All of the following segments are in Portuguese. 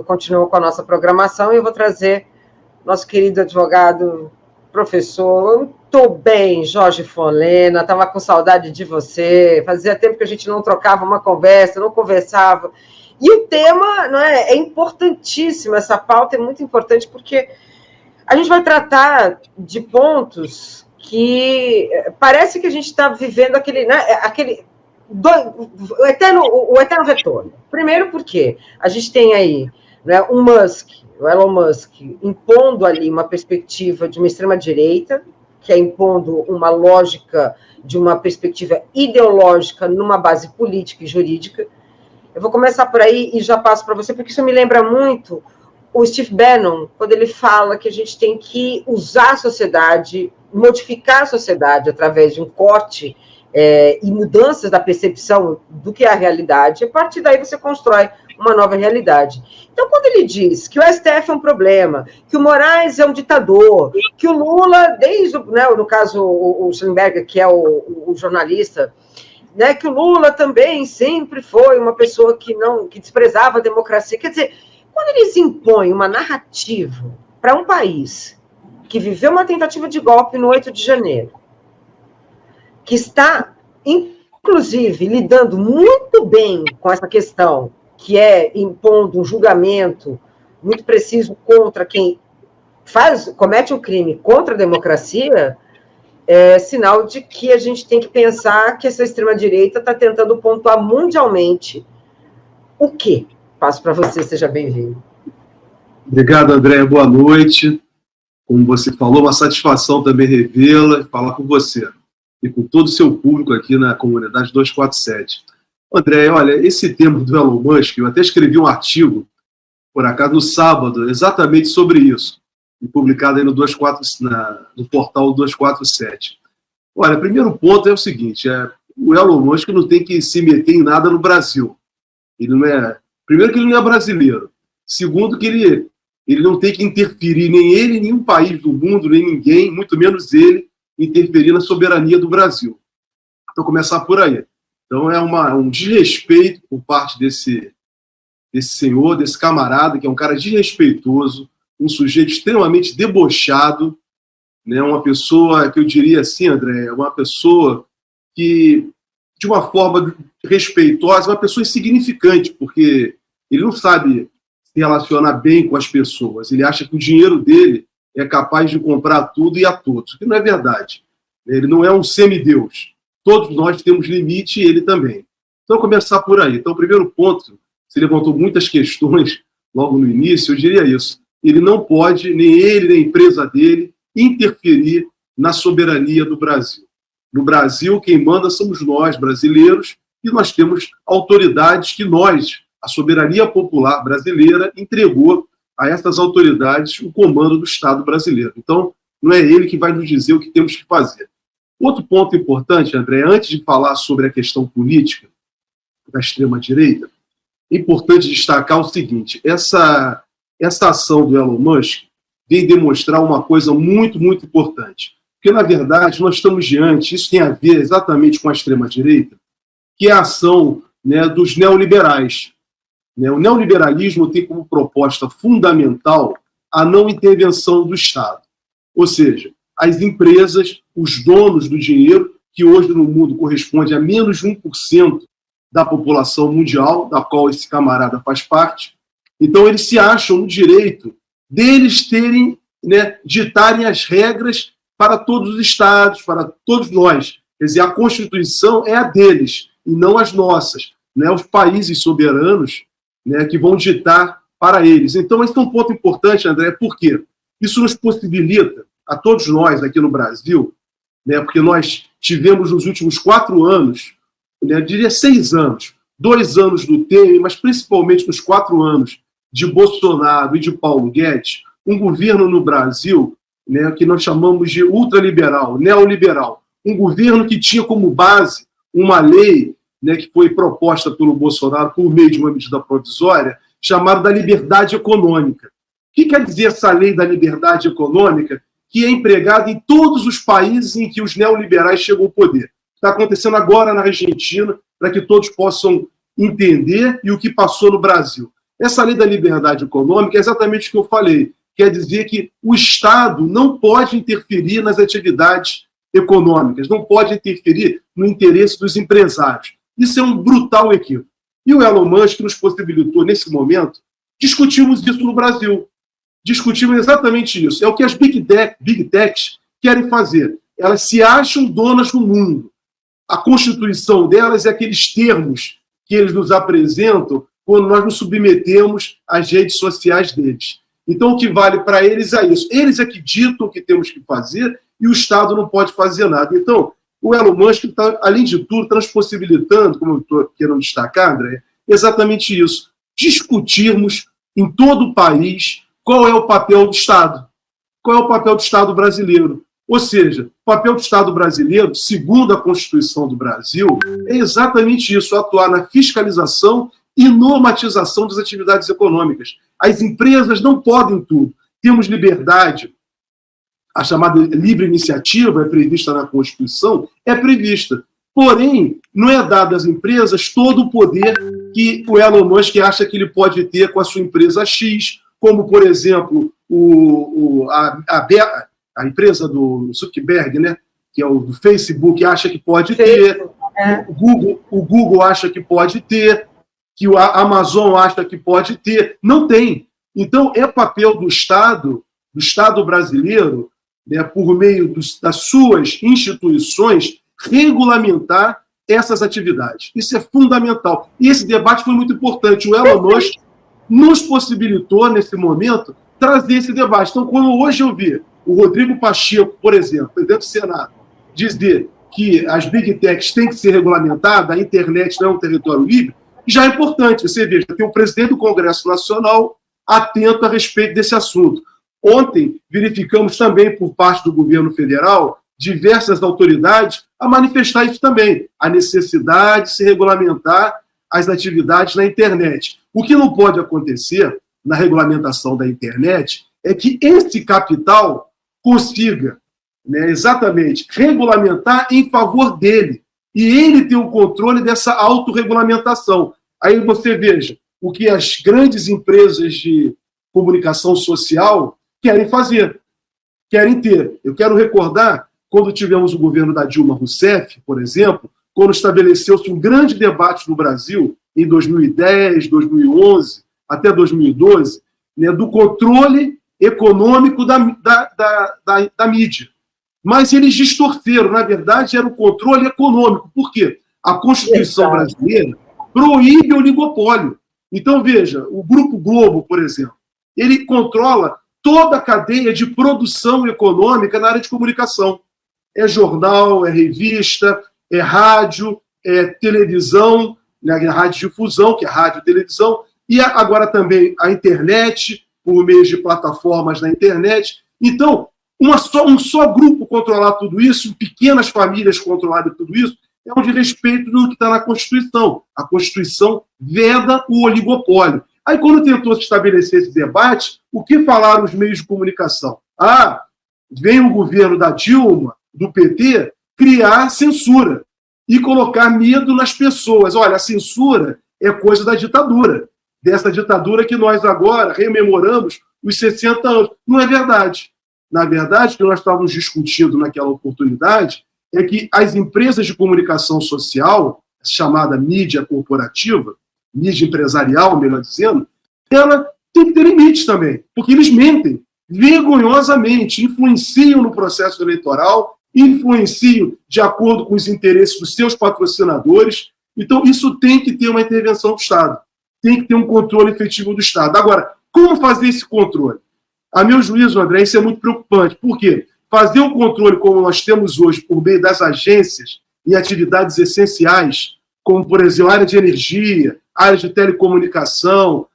continua com a nossa programação e eu vou trazer nosso querido advogado, professor. Muito bem, Jorge Folena, estava com saudade de você, fazia tempo que a gente não trocava uma conversa, não conversava. E o tema, não é importantíssimo, essa pauta é muito importante, porque a gente vai tratar de pontos que parece que a gente está vivendo o eterno retorno. Primeiro porque a gente tem aí, né, o Elon Musk, impondo ali uma perspectiva de uma extrema-direita, que é impondo uma lógica de uma perspectiva ideológica numa base política e jurídica. Eu vou começar por aí e já passo para você, porque isso me lembra muito o Steve Bannon, quando ele fala que a gente tem que usar a sociedade, modificar a sociedade através de um corte e mudanças da percepção do que é a realidade, e a partir daí você constrói uma nova realidade. Então, quando ele diz que o STF é um problema, que o Moraes é um ditador, que o Lula, no caso o Schellenberger, que é o jornalista, né, que o Lula também sempre foi uma pessoa que desprezava a democracia, quer dizer, quando eles impõem uma narrativa para um país que viveu uma tentativa de golpe no 8 de janeiro, que está, inclusive, lidando muito bem com essa questão, que é impondo um julgamento muito preciso contra quem comete um crime contra a democracia, é sinal de que a gente tem que pensar que essa extrema-direita está tentando pontuar mundialmente o quê? Passo para você, seja bem-vindo. Obrigado, André. Boa noite. Como você falou, uma satisfação também revê-la e falar com você e com todo o seu público aqui na comunidade 247. André, olha, esse tema do Elon Musk, eu até escrevi um artigo, por acaso, no sábado, exatamente sobre isso, e publicado aí no portal 247. Olha, o primeiro ponto é o seguinte, o Elon Musk não tem que se meter em nada no Brasil. Ele não é... Primeiro que ele não é brasileiro. Segundo que ele não tem que interferir, nem ele, em nenhum país do mundo, nem ninguém, muito menos ele, interferir na soberania do Brasil. Então, começar por aí. Então, é um desrespeito por parte desse senhor, desse camarada, que é um cara desrespeitoso, um sujeito extremamente debochado, né? Uma pessoa que eu diria assim, André, uma pessoa que, de uma forma respeitosa, uma pessoa insignificante, porque ele não sabe se relacionar bem com as pessoas. Ele acha que o dinheiro dele é capaz de comprar tudo e a todos, o que não é verdade. Ele não é um semideus. Todos nós temos limite e ele também. Então, começar por aí. Então, o primeiro ponto, você levantou muitas questões logo no início, eu diria isso. Ele não pode, nem ele, nem a empresa dele, interferir na soberania do Brasil. No Brasil, quem manda somos nós, brasileiros, e nós temos autoridades que a soberania popular brasileira, entregou a essas autoridades o comando do Estado brasileiro. Então, não é ele que vai nos dizer o que temos que fazer. Outro ponto importante, André, antes de falar sobre a questão política da extrema-direita, é importante destacar o seguinte, essa ação do Elon Musk vem demonstrar uma coisa muito, muito importante. Porque, na verdade, nós estamos diante, isso tem a ver exatamente com a extrema-direita, que é a ação, né, dos neoliberais. O neoliberalismo tem como proposta fundamental a não intervenção do Estado. Ou seja, as empresas, os donos do dinheiro, que hoje no mundo corresponde a menos de 1% da população mundial, da qual esse camarada faz parte, então eles se acham no direito deles ditarem as regras para todos os estados, para todos nós. Quer dizer, a Constituição é a deles e não as nossas. Os países soberanos, que vão ditar para eles. Então, esse é um ponto importante, André, porque isso nos possibilita, a todos nós aqui no Brasil, porque nós tivemos nos últimos 4 anos, eu diria 6 anos, 2 anos do Temer, mas principalmente nos 4 anos de Bolsonaro e de Paulo Guedes, um governo no Brasil que nós chamamos de ultraliberal, neoliberal, um governo que tinha como base uma lei que foi proposta pelo Bolsonaro por meio de uma medida provisória, chamada da liberdade econômica. O que quer dizer essa lei da liberdade econômica? Que é empregada em todos os países em que os neoliberais chegam ao poder. Está acontecendo agora na Argentina, para que todos possam entender e o que passou no Brasil. Essa lei da liberdade econômica é exatamente o que eu falei. Quer dizer que o Estado não pode interferir nas atividades econômicas, não pode interferir no interesse dos empresários. Isso é um brutal equívoco. E o Elon Musk nos possibilitou, nesse momento, discutirmos isso no Brasil. Discutimos exatamente isso. É o que as Big Techs querem fazer. Elas se acham donas do mundo. A constituição delas é aqueles termos que eles nos apresentam quando nós nos submetemos às redes sociais deles. Então, o que vale para eles é isso. Eles é que ditam o que temos que fazer e o Estado não pode fazer nada. Então, o Elon Musk está, além de tudo, transpossibilitando, como eu estou querendo destacar, André, exatamente isso. Discutirmos em todo o país qual é o papel do Estado. Qual é o papel do Estado brasileiro? Ou seja, o papel do Estado brasileiro, segundo a Constituição do Brasil, é exatamente isso, atuar na fiscalização e normatização das atividades econômicas. As empresas não podem tudo. Temos liberdade. A chamada livre iniciativa é prevista na Constituição, é prevista. Porém, não é dado às empresas todo o poder que o Elon Musk acha que ele pode ter com a sua empresa X, como, por exemplo, a empresa do Zuckerberg, né, que é o do Facebook, acha que pode ter, o Google acha que pode ter, que a Amazon acha que pode ter. Não tem. Então, é papel do Estado brasileiro, né, por meio das suas instituições, regulamentar essas atividades. Isso é fundamental. E esse debate foi muito importante. O Elon Musk nos possibilitou, nesse momento, trazer esse debate. Então, quando hoje eu vi o Rodrigo Pacheco, por exemplo, presidente do Senado, dizer que as Big Techs têm que ser regulamentadas, a internet não é um território livre, já é importante. Você veja, tem o presidente do Congresso Nacional atento a respeito desse assunto. Ontem, verificamos também, por parte do governo federal, diversas autoridades a manifestar isso também, a necessidade de se regulamentar as atividades na internet. O que não pode acontecer na regulamentação da internet é que esse capital consiga, né, exatamente regulamentar em favor dele e ele ter o controle dessa autorregulamentação. Aí você veja o que as grandes empresas de comunicação social querem fazer, querem ter. Eu quero recordar, quando tivemos o governo da Dilma Rousseff, por exemplo, quando estabeleceu-se um grande debate no Brasil, em 2010, 2011, até 2012, né, do controle econômico da mídia. Mas eles distorceram, na verdade, era o controle econômico. Por quê? A Constituição brasileira proíbe o oligopólio. Então, veja, o Grupo Globo, por exemplo, ele controla toda a cadeia de produção econômica na área de comunicação. É jornal, é revista, é rádio, é televisão, né, a radiodifusão, que é rádio e televisão, e agora também a internet, por meio de plataformas na internet. Então, um só grupo controlar tudo isso, pequenas famílias controlarem tudo isso, é um desrespeito do que está na Constituição. A Constituição veda o oligopólio. Aí, quando tentou se estabelecer esse debate, o que falaram os meios de comunicação? Vem o governo da Dilma, do PT, criar censura e colocar medo nas pessoas. Olha, a censura é coisa da ditadura, dessa ditadura que nós agora rememoramos os 60 anos. Não é verdade. Na verdade, o que nós estávamos discutindo naquela oportunidade é que as empresas de comunicação social, chamada mídia corporativa, mídia empresarial, melhor dizendo, ela tem que ter limites também, porque eles mentem vergonhosamente, influenciam no processo eleitoral, influenciam de acordo com os interesses dos seus patrocinadores. Então, isso tem que ter uma intervenção do Estado, tem que ter um controle efetivo do Estado. Agora, como fazer esse controle? A meu juízo, André, isso é muito preocupante. Por quê? Fazer o controle como nós temos hoje por meio das agências em atividades essenciais, como, por exemplo, área de energia, área de telecomunicação,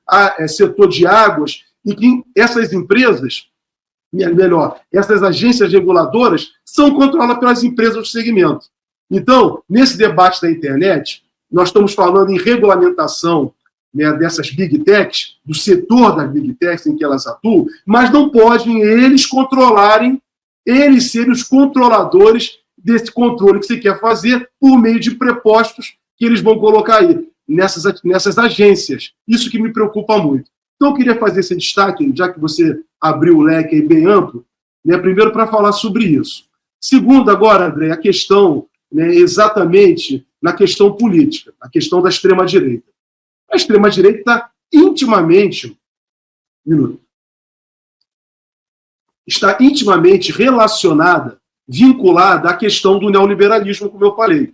setor de águas, e que essas empresas, essas agências reguladoras são controladas pelas empresas do segmento. Então, nesse debate da internet, nós estamos falando em regulamentação, né, dessas Big Techs, do setor das Big Techs em que elas atuam, mas não podem eles controlarem, eles serem os controladores desse controle que se quer fazer por meio de prepostos que eles vão colocar aí. nessas agências. Isso que me preocupa muito. Então, eu queria fazer esse destaque, já que você abriu o leque aí bem amplo, né, primeiro para falar sobre isso. Segundo, agora, André, a questão, né, exatamente na questão política, a questão da extrema-direita. A extrema-direita está intimamente relacionada, vinculada à questão do neoliberalismo, como eu falei.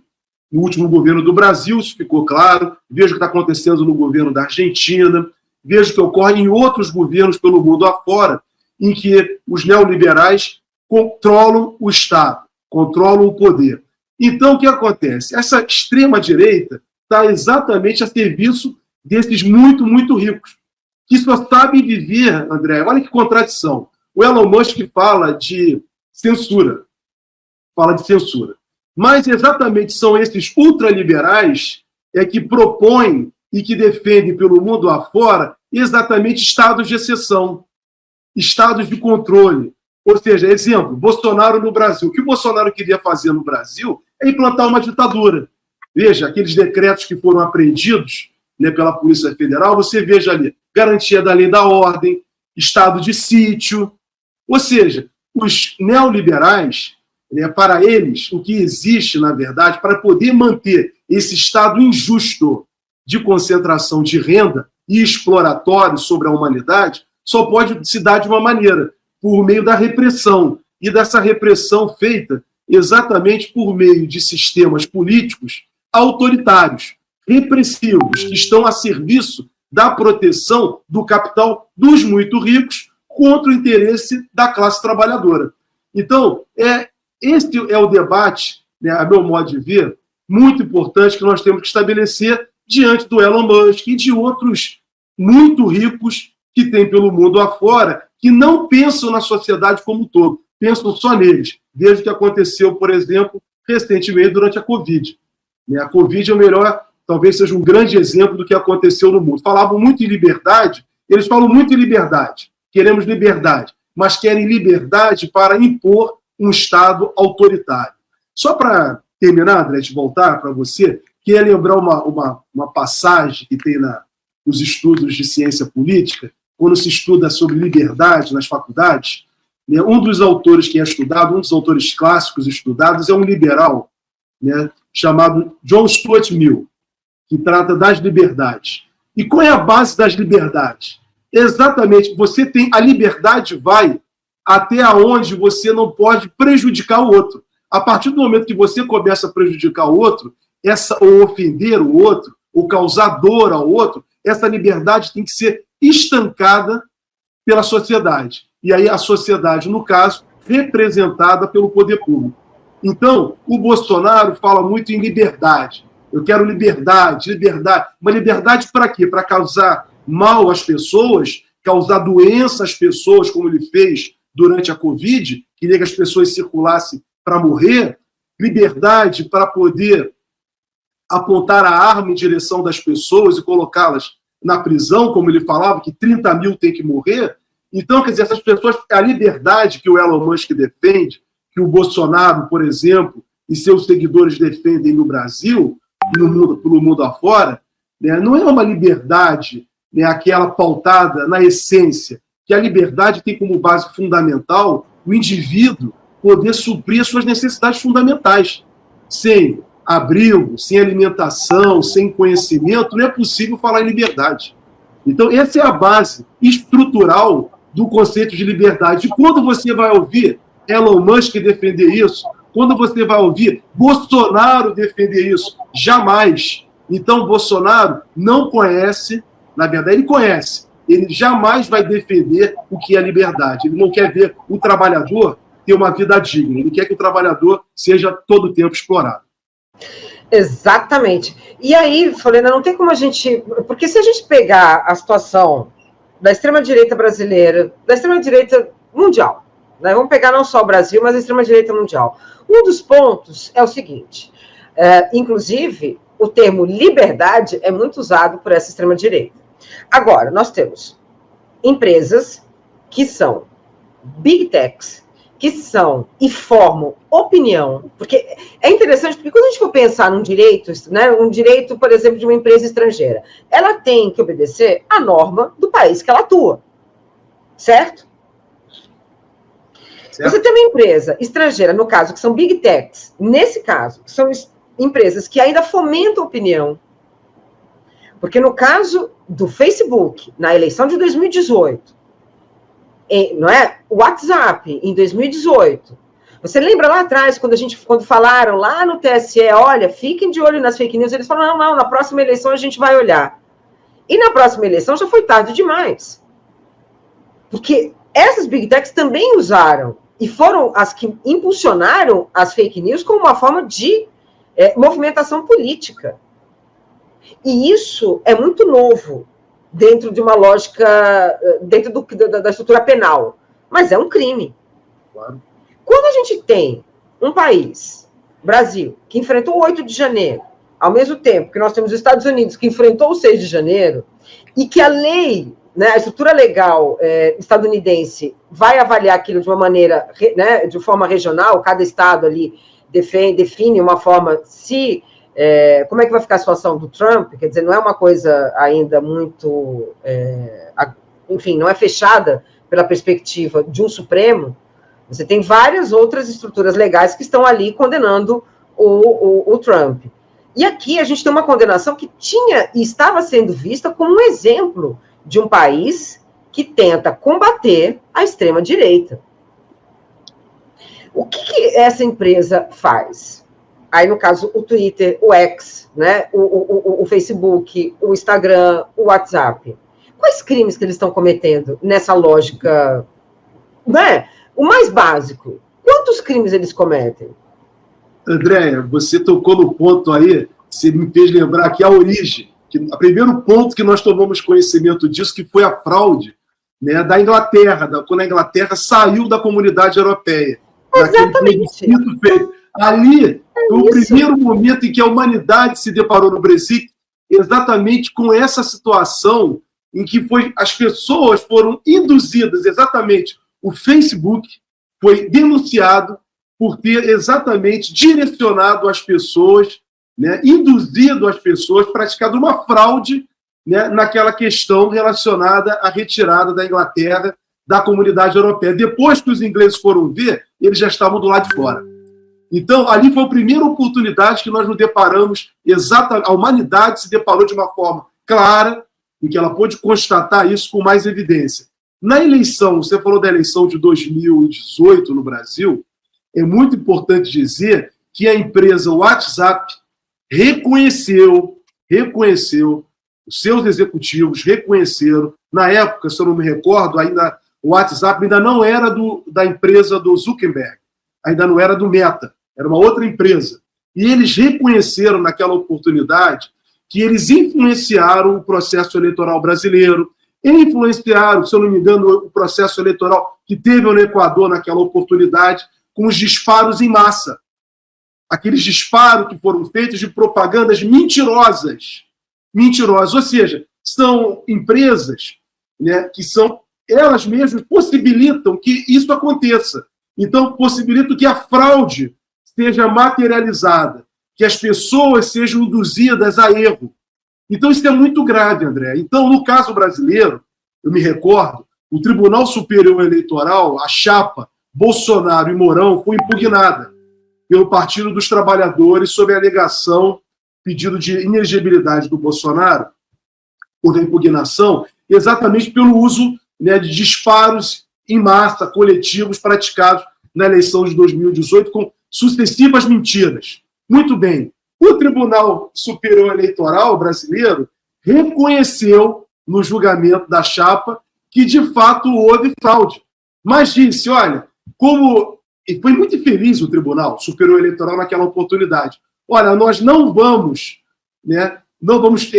No último governo do Brasil, isso ficou claro. Vejo o que está acontecendo no governo da Argentina, vejo o que ocorre em outros governos pelo mundo afora, em que os neoliberais controlam o Estado, controlam o poder. Então, o que acontece? Essa extrema-direita está exatamente a serviço desses muito, muito ricos, que só sabem viver, André, olha que contradição. O Elon Musk fala de censura, mas exatamente são esses ultraliberais que propõem e que defendem pelo mundo afora exatamente estados de exceção, estados de controle. Ou seja, exemplo, Bolsonaro no Brasil. O que o Bolsonaro queria fazer no Brasil é implantar uma ditadura. Veja, aqueles decretos que foram apreendidos, né, pela Polícia Federal, você veja ali, garantia da lei da ordem, estado de sítio. Ou seja, os neoliberais, né, para eles, o que existe, na verdade, para poder manter esse estado injusto de concentração de renda e exploratório sobre a humanidade, só pode se dar de uma maneira, por meio da repressão, e dessa repressão feita exatamente por meio de sistemas políticos autoritários, repressivos, que estão a serviço da proteção do capital dos muito ricos contra o interesse da classe trabalhadora. Então, esse é o debate, né, a meu modo de ver, muito importante que nós temos que estabelecer diante do Elon Musk e de outros muito ricos que tem pelo mundo afora, que não pensam na sociedade como um todo, pensam só neles, desde o que aconteceu, por exemplo, recentemente durante a Covid. A Covid é o melhor, talvez seja um grande exemplo do que aconteceu no mundo. Falavam muito em liberdade, eles falam muito em liberdade, queremos liberdade, mas querem liberdade para impor um Estado autoritário. Só para terminar, André, de voltar para você, queria lembrar uma passagem que tem nos estudos de ciência política, quando se estuda sobre liberdade nas faculdades, né, um dos autores que é estudado, um dos autores clássicos estudados é um liberal, né, chamado John Stuart Mill, que trata das liberdades. E qual é a base das liberdades? Exatamente, você tem a liberdade vai até onde você não pode prejudicar o outro. A partir do momento que você começa a prejudicar o outro, ou ofender o outro, ou causar dor ao outro, essa liberdade tem que ser estancada pela sociedade. E aí a sociedade, no caso, representada pelo poder público. Então, o Bolsonaro fala muito em liberdade. Eu quero liberdade. Uma liberdade para quê? Para causar mal às pessoas, causar doença às pessoas, como ele fez durante a Covid, queria que as pessoas circulassem para morrer. Liberdade para poder apontar a arma em direção das pessoas e colocá-las na prisão, como ele falava, que 30 mil tem que morrer. Então, quer dizer, essas pessoas, a liberdade que o Elon Musk defende, que o Bolsonaro, por exemplo, e seus seguidores defendem no Brasil, pelo mundo afora, né, não é uma liberdade, né, aquela pautada na essência, que a liberdade tem como base fundamental o indivíduo poder suprir as suas necessidades fundamentais. Sem abrigo, sem alimentação, sem conhecimento, não é possível falar em liberdade. Então, essa é a base estrutural do conceito de liberdade. E quando você vai ouvir Elon Musk defender isso, quando você vai ouvir Bolsonaro defender isso, jamais. Então, Bolsonaro não conhece, na verdade, ele conhece, ele jamais vai defender o que é liberdade. Ele não quer ver o trabalhador ter uma vida digna, ele quer que o trabalhador seja todo o tempo explorado. Exatamente. E aí, Folena, não tem como a gente... Porque se a gente pegar a situação da extrema-direita brasileira, da extrema-direita mundial, né? Vamos pegar não só o Brasil, mas a extrema-direita mundial. Um dos pontos é o seguinte, inclusive, o termo liberdade é muito usado por essa extrema-direita. Agora, nós temos empresas que são big techs, que são e formam opinião, porque é interessante, porque quando a gente for pensar num direito, né, um direito, por exemplo, de uma empresa estrangeira, ela tem que obedecer à norma do país que ela atua, certo? Você tem uma empresa estrangeira, no caso, que são big techs, nesse caso, que são empresas que ainda fomentam opinião, porque no caso do Facebook, na eleição de 2018, não é? O WhatsApp, em 2018, você lembra lá atrás, quando falaram lá no TSE, olha, fiquem de olho nas fake news, eles falaram, não, na próxima eleição a gente vai olhar. E na próxima eleição já foi tarde demais. Porque essas big techs também usaram, e foram as que impulsionaram as fake news como uma forma de movimentação política. E isso é muito novo dentro de uma lógica, dentro da estrutura penal. Mas é um crime. Claro. Quando a gente tem um país, Brasil, que enfrentou o 8 de janeiro, ao mesmo tempo que nós temos os Estados Unidos, que enfrentou o 6 de janeiro, e que a lei, né, a estrutura legal estadunidense vai avaliar aquilo de uma maneira, né, de forma regional, cada estado ali define uma forma, como é que vai ficar a situação do Trump, quer dizer, não é uma coisa ainda muito, enfim, não é fechada pela perspectiva de um Supremo, você tem várias outras estruturas legais que estão ali condenando o Trump. E aqui a gente tem uma condenação que tinha e estava sendo vista como um exemplo de um país que tenta combater a extrema-direita. O que essa empresa faz? Aí, no caso, o Twitter, o X, né, o Facebook, o Instagram, o WhatsApp. Quais crimes que eles estão cometendo nessa lógica, né? O mais básico. Quantos crimes eles cometem? Andréia, você tocou no ponto aí, você me fez lembrar aqui a origem, o primeiro ponto que nós tomamos conhecimento disso, que foi a fraude, né, da Inglaterra, quando a Inglaterra saiu da comunidade europeia. Exatamente. Ali foi o primeiro momento em que a humanidade se deparou no Brexit, exatamente com essa situação em que as pessoas foram induzidas, exatamente, o Facebook foi denunciado por ter exatamente direcionado as pessoas, né, induzido as pessoas, praticado uma fraude, né, naquela questão relacionada à retirada da Inglaterra da comunidade europeia. Depois que os ingleses foram ver, eles já estavam do lado de fora. Então, ali foi a primeira oportunidade que nós nos deparamos, a humanidade se deparou de uma forma clara, em que ela pôde constatar isso com mais evidência. Na eleição, você falou da eleição de 2018 no Brasil, é muito importante dizer que a empresa WhatsApp reconheceu, os seus executivos reconheceram, na época, se eu não me recordo, ainda o WhatsApp ainda não era da empresa do Zuckerberg, ainda não era do Meta, era uma outra empresa. E eles reconheceram naquela oportunidade que eles influenciaram o processo eleitoral brasileiro, influenciaram, se eu não me engano, o processo eleitoral que teve no Equador naquela oportunidade, com os disparos em massa. Aqueles disparos que foram feitos de propagandas mentirosas. Ou seja, são empresas, né, que são elas mesmas possibilitam que isso aconteça. Então, possibilitam que a fraude seja materializada, que as pessoas sejam induzidas a erro. Então, isso é muito grave, André. Então, no caso brasileiro, eu me recordo, o Tribunal Superior Eleitoral, a chapa Bolsonaro e Mourão, foi impugnada pelo Partido dos Trabalhadores sob a alegação, pedido de inelegibilidade do Bolsonaro, por impugnação, exatamente pelo uso, né, de disparos em massa, coletivos, praticados na eleição de 2018, com sucessivas mentiras. Muito bem. O Tribunal Superior Eleitoral brasileiro reconheceu no julgamento da chapa que, de fato, houve fraude. Mas disse, olha, e foi muito infeliz o Tribunal Superior Eleitoral naquela oportunidade. Olha, nós não vamos, né, não vamos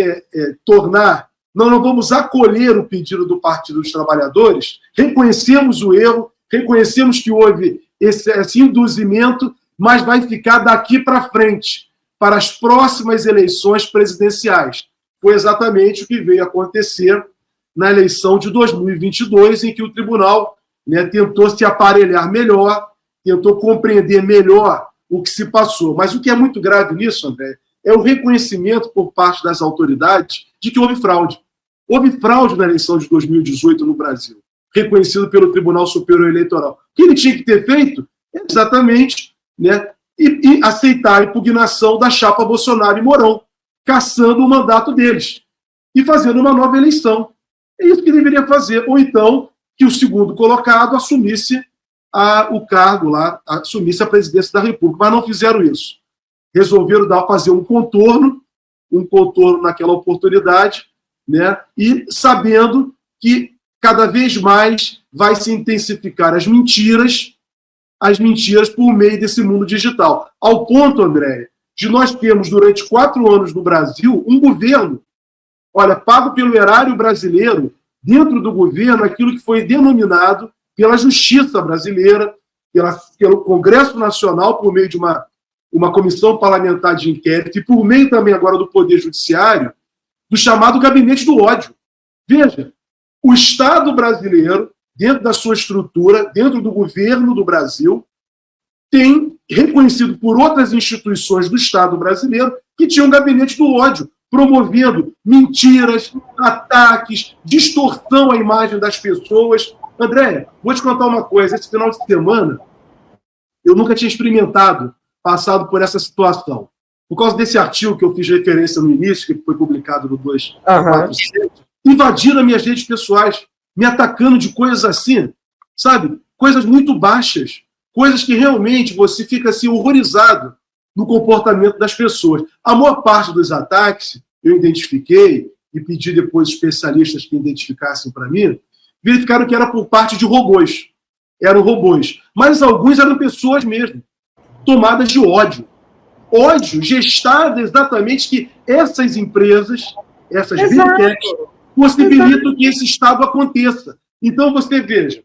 não vamos acolher o pedido do Partido dos Trabalhadores, reconhecemos o erro, reconhecemos que houve esse induzimento, mas vai ficar daqui para frente, para as próximas eleições presidenciais. Foi exatamente o que veio acontecer na eleição de 2022, em que o tribunal, né, tentou se aparelhar melhor tentou compreender melhor o que se passou. Mas o que é muito grave nisso, André, é o reconhecimento por parte das autoridades de que houve fraude. Houve fraude na eleição de 2018 no Brasil, reconhecido pelo Tribunal Superior Eleitoral. O que ele tinha que ter feito é exatamente, né, e aceitar a impugnação da chapa Bolsonaro e Mourão, cassando o mandato deles e fazendo uma nova eleição. É isso que deveria fazer. Ou então que o segundo colocado assumisse o cargo lá, assumisse a presidência da República. Mas não fizeram isso. Resolveram fazer um contorno naquela oportunidade, né? E sabendo que cada vez mais vai se intensificar as mentiras por meio desse mundo digital. Ao ponto, André, de nós termos durante 4 anos no Brasil um governo, olha, pago pelo erário brasileiro, dentro do governo, aquilo que foi denominado pela justiça brasileira, pelo Congresso Nacional, por meio de uma comissão parlamentar de inquérito, e por meio também agora do Poder Judiciário, do chamado Gabinete do Ódio. Veja, o Estado brasileiro, dentro da sua estrutura, dentro do governo do Brasil, tem reconhecido por outras instituições do Estado brasileiro que tinha um Gabinete do Ódio, promovendo mentiras, ataques, distorção à imagem das pessoas. André, vou te contar uma coisa. Esse final de semana, eu nunca tinha passado por essa situação. Por causa desse artigo que eu fiz referência no início, que foi publicado no 247, invadiram as minhas redes pessoais, me atacando de coisas assim, sabe? Coisas muito baixas, coisas que realmente você fica assim horrorizado no comportamento das pessoas. A maior parte dos ataques, eu identifiquei e pedi depois especialistas que identificassem para mim, verificaram que era por parte de robôs. Eram robôs. Mas alguns eram pessoas mesmo, tomadas de ódio. Ódio gestado exatamente que essas empresas, essas big techs, possibilitam que esse Estado aconteça. Então, você veja,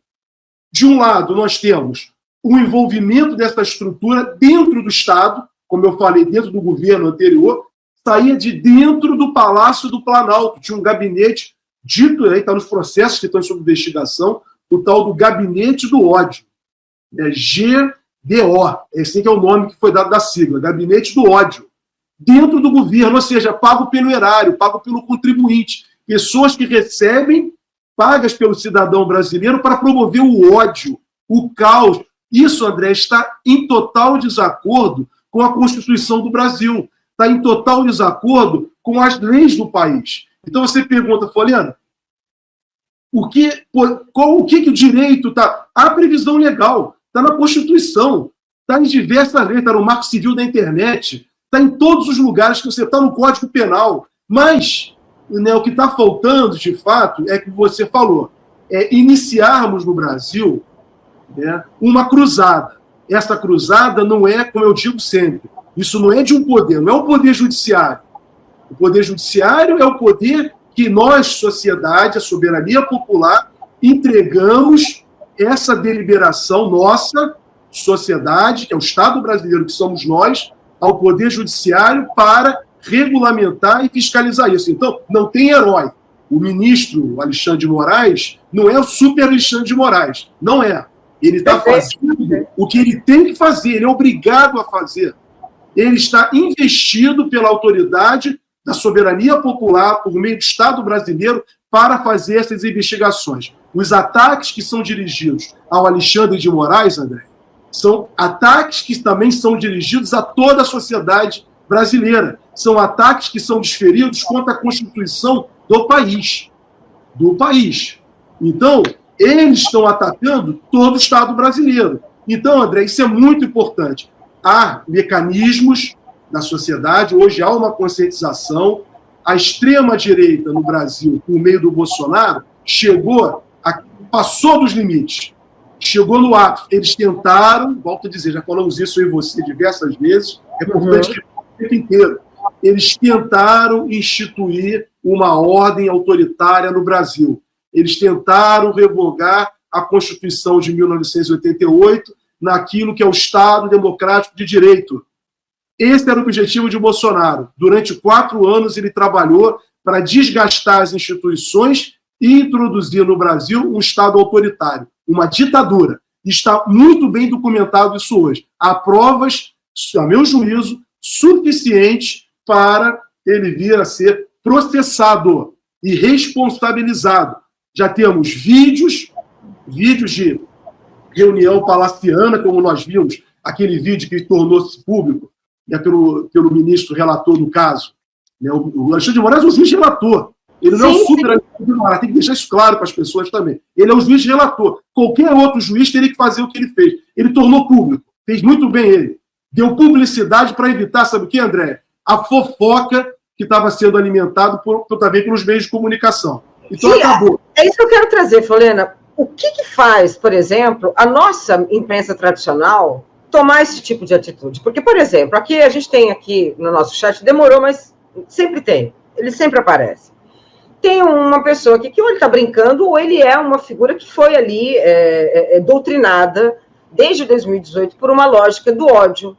de um lado, nós temos o envolvimento dessa estrutura dentro do Estado, como eu falei, dentro do governo anterior, saía de dentro do Palácio do Planalto. Tinha um gabinete, dito, aí está nos processos que estão sob investigação, o tal do Gabinete do Ódio. GDO, esse que é o nome que foi dado da sigla, Gabinete do Ódio. Dentro do governo, ou seja, pago pelo erário, pago pelo contribuinte. Pessoas que recebem, pagas pelo cidadão brasileiro para promover o ódio, o caos. Isso, André, está em total desacordo com a Constituição do Brasil, está em total desacordo com as leis do país. Então você pergunta, Poliana, o que o direito está? Há previsão legal, está na Constituição, está em diversas leis, está no Marco Civil da Internet, está em todos os lugares que você está no Código Penal. Mas, né, o que está faltando, de fato, é que você falou, iniciarmos no Brasil, né, uma cruzada. Essa cruzada não é, como eu digo sempre, isso não é de um poder, não é o poder judiciário. O poder judiciário é o poder que nós, sociedade, a soberania popular, entregamos essa deliberação nossa, sociedade, que é o Estado brasileiro, que somos nós, ao poder judiciário para regulamentar e fiscalizar isso. Então, não tem herói. O ministro Alexandre de Moraes não é o super Alexandre de Moraes. Não é. Ele está fazendo o que ele tem que fazer, ele é obrigado a fazer. Ele está investido pela autoridade da soberania popular, por meio do Estado brasileiro, para fazer essas investigações. Os ataques que são dirigidos ao Alexandre de Moraes, André, são ataques que também são dirigidos a toda a sociedade brasileira. São ataques que são desferidos contra a Constituição do país. Do país. Então, eles estão atacando todo o Estado brasileiro. Então, André, isso é muito importante. Há mecanismos na sociedade, hoje há uma conscientização. A extrema-direita no Brasil, por meio do Bolsonaro, passou dos limites. Chegou no ato. Eles tentaram, volto a dizer, já falamos isso eu e você diversas vezes, é importante que o tempo inteiro. Eles tentaram instituir uma ordem autoritária no Brasil. Eles tentaram revogar a Constituição de 1988 naquilo que é o Estado Democrático de Direito. Esse era o objetivo de Bolsonaro. Durante 4 anos ele trabalhou para desgastar as instituições e introduzir no Brasil um Estado autoritário, uma ditadura. Está muito bem documentado isso hoje. Há provas, a meu juízo, suficientes para ele vir a ser processado e responsabilizado. Já temos vídeos de reunião palaciana, como nós vimos, aquele vídeo que tornou-se público, né, pelo ministro relator do caso. Né, o Alexandre de Moraes é o juiz relator. Ele não é o super Moraes, tem que deixar isso claro para as pessoas também. Ele é o juiz relator. Qualquer outro juiz teria que fazer o que ele fez. Ele tornou público. Fez muito bem ele. Deu publicidade para evitar, sabe o que, André? A fofoca que estava sendo alimentada também pelos meios de comunicação. Então, sim, acabou. É isso que eu quero trazer, Folena. O que faz, por exemplo, a nossa imprensa tradicional tomar esse tipo de atitude? Porque, por exemplo, aqui a gente tem aqui no nosso chat, demorou, mas sempre tem. Ele sempre aparece. Tem uma pessoa aqui que ou ele está brincando ou ele é uma figura que foi ali doutrinada desde 2018 por uma lógica do ódio,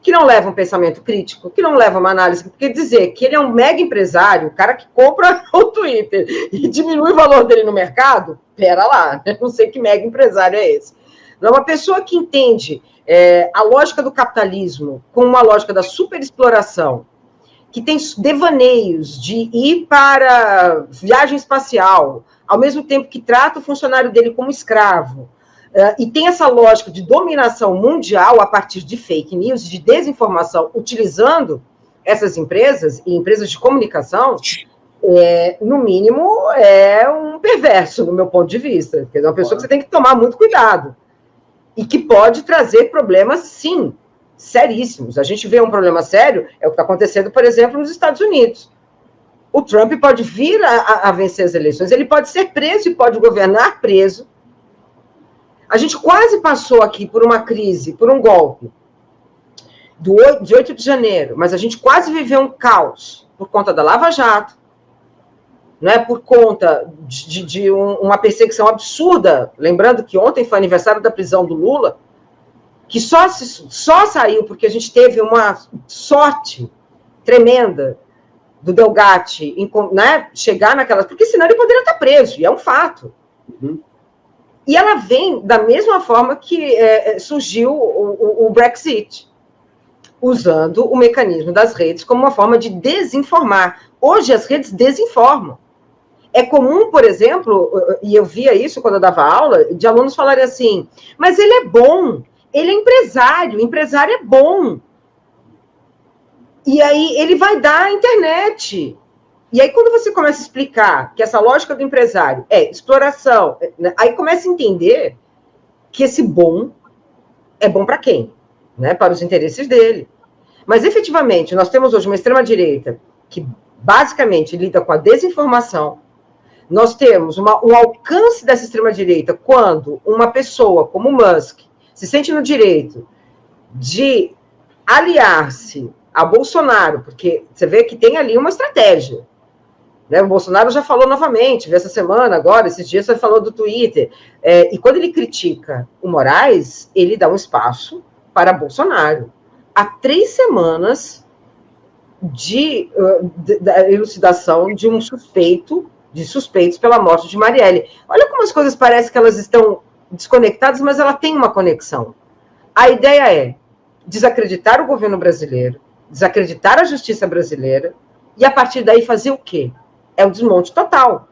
que não leva um pensamento crítico, que não leva uma análise, porque dizer que ele é um mega empresário, o cara que compra o Twitter e diminui o valor dele no mercado, pera lá, né? Não sei que mega empresário é esse. Não é uma pessoa que entende a lógica do capitalismo com uma lógica da superexploração, que tem devaneios de ir para viagem espacial, ao mesmo tempo que trata o funcionário dele como escravo, e tem essa lógica de dominação mundial a partir de fake news, de desinformação, utilizando essas empresas e empresas de comunicação, no mínimo, é um perverso, no meu ponto de vista. É uma pessoa que você tem que tomar muito cuidado. E que pode trazer problemas, sim, seríssimos. A gente vê um problema sério, é o que está acontecendo, por exemplo, nos Estados Unidos. O Trump pode vir a vencer as eleições, ele pode ser preso e pode governar preso. A gente quase passou aqui por uma crise, por um golpe, de 8 de janeiro, mas a gente quase viveu um caos por conta da Lava Jato, né, por conta de uma perseguição absurda. Lembrando que ontem foi aniversário da prisão do Lula, que só saiu porque a gente teve uma sorte tremenda do Delgatti, né, chegar naquelas... Porque senão ele poderia estar preso, e é um fato. Uhum. E ela vem da mesma forma que surgiu o Brexit, usando o mecanismo das redes como uma forma de desinformar. Hoje as redes desinformam. É comum, por exemplo, e eu via isso quando eu dava aula, de alunos falarem assim, mas ele é bom, ele é empresário, empresário é bom. E aí ele vai dar a internet. E aí, quando você começa a explicar que essa lógica do empresário é exploração, né, aí começa a entender que esse bom é bom para quem? Né, para os interesses dele. Mas, efetivamente, nós temos hoje uma extrema-direita que, basicamente, lida com a desinformação. Nós temos um alcance dessa extrema-direita quando uma pessoa como Musk se sente no direito de aliar-se a Bolsonaro, porque você vê que tem ali uma estratégia. Né? O Bolsonaro já falou novamente, essa semana, agora, esses dias, ele falou do Twitter. E quando ele critica o Moraes, ele dá um espaço para Bolsonaro. Há 3 semanas da elucidação de suspeitos pela morte de Marielle. Olha como as coisas parecem que elas estão desconectadas, mas ela tem uma conexão. A ideia é desacreditar o governo brasileiro, desacreditar a justiça brasileira, e a partir daí fazer o quê? É um desmonte total.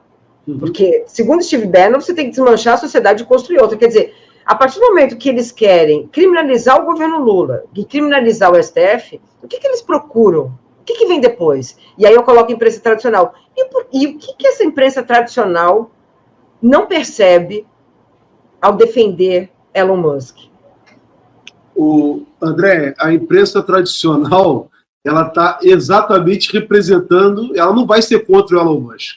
Porque, segundo Steve Bannon, você tem que desmanchar a sociedade e construir outra. Quer dizer, a partir do momento que eles querem criminalizar o governo Lula e criminalizar o STF, o que eles procuram? O que vem depois? E aí eu coloco a imprensa tradicional. E o que essa imprensa tradicional não percebe ao defender Elon Musk? André, a imprensa tradicional, ela está exatamente representando, ela não vai ser contra o Elon Musk,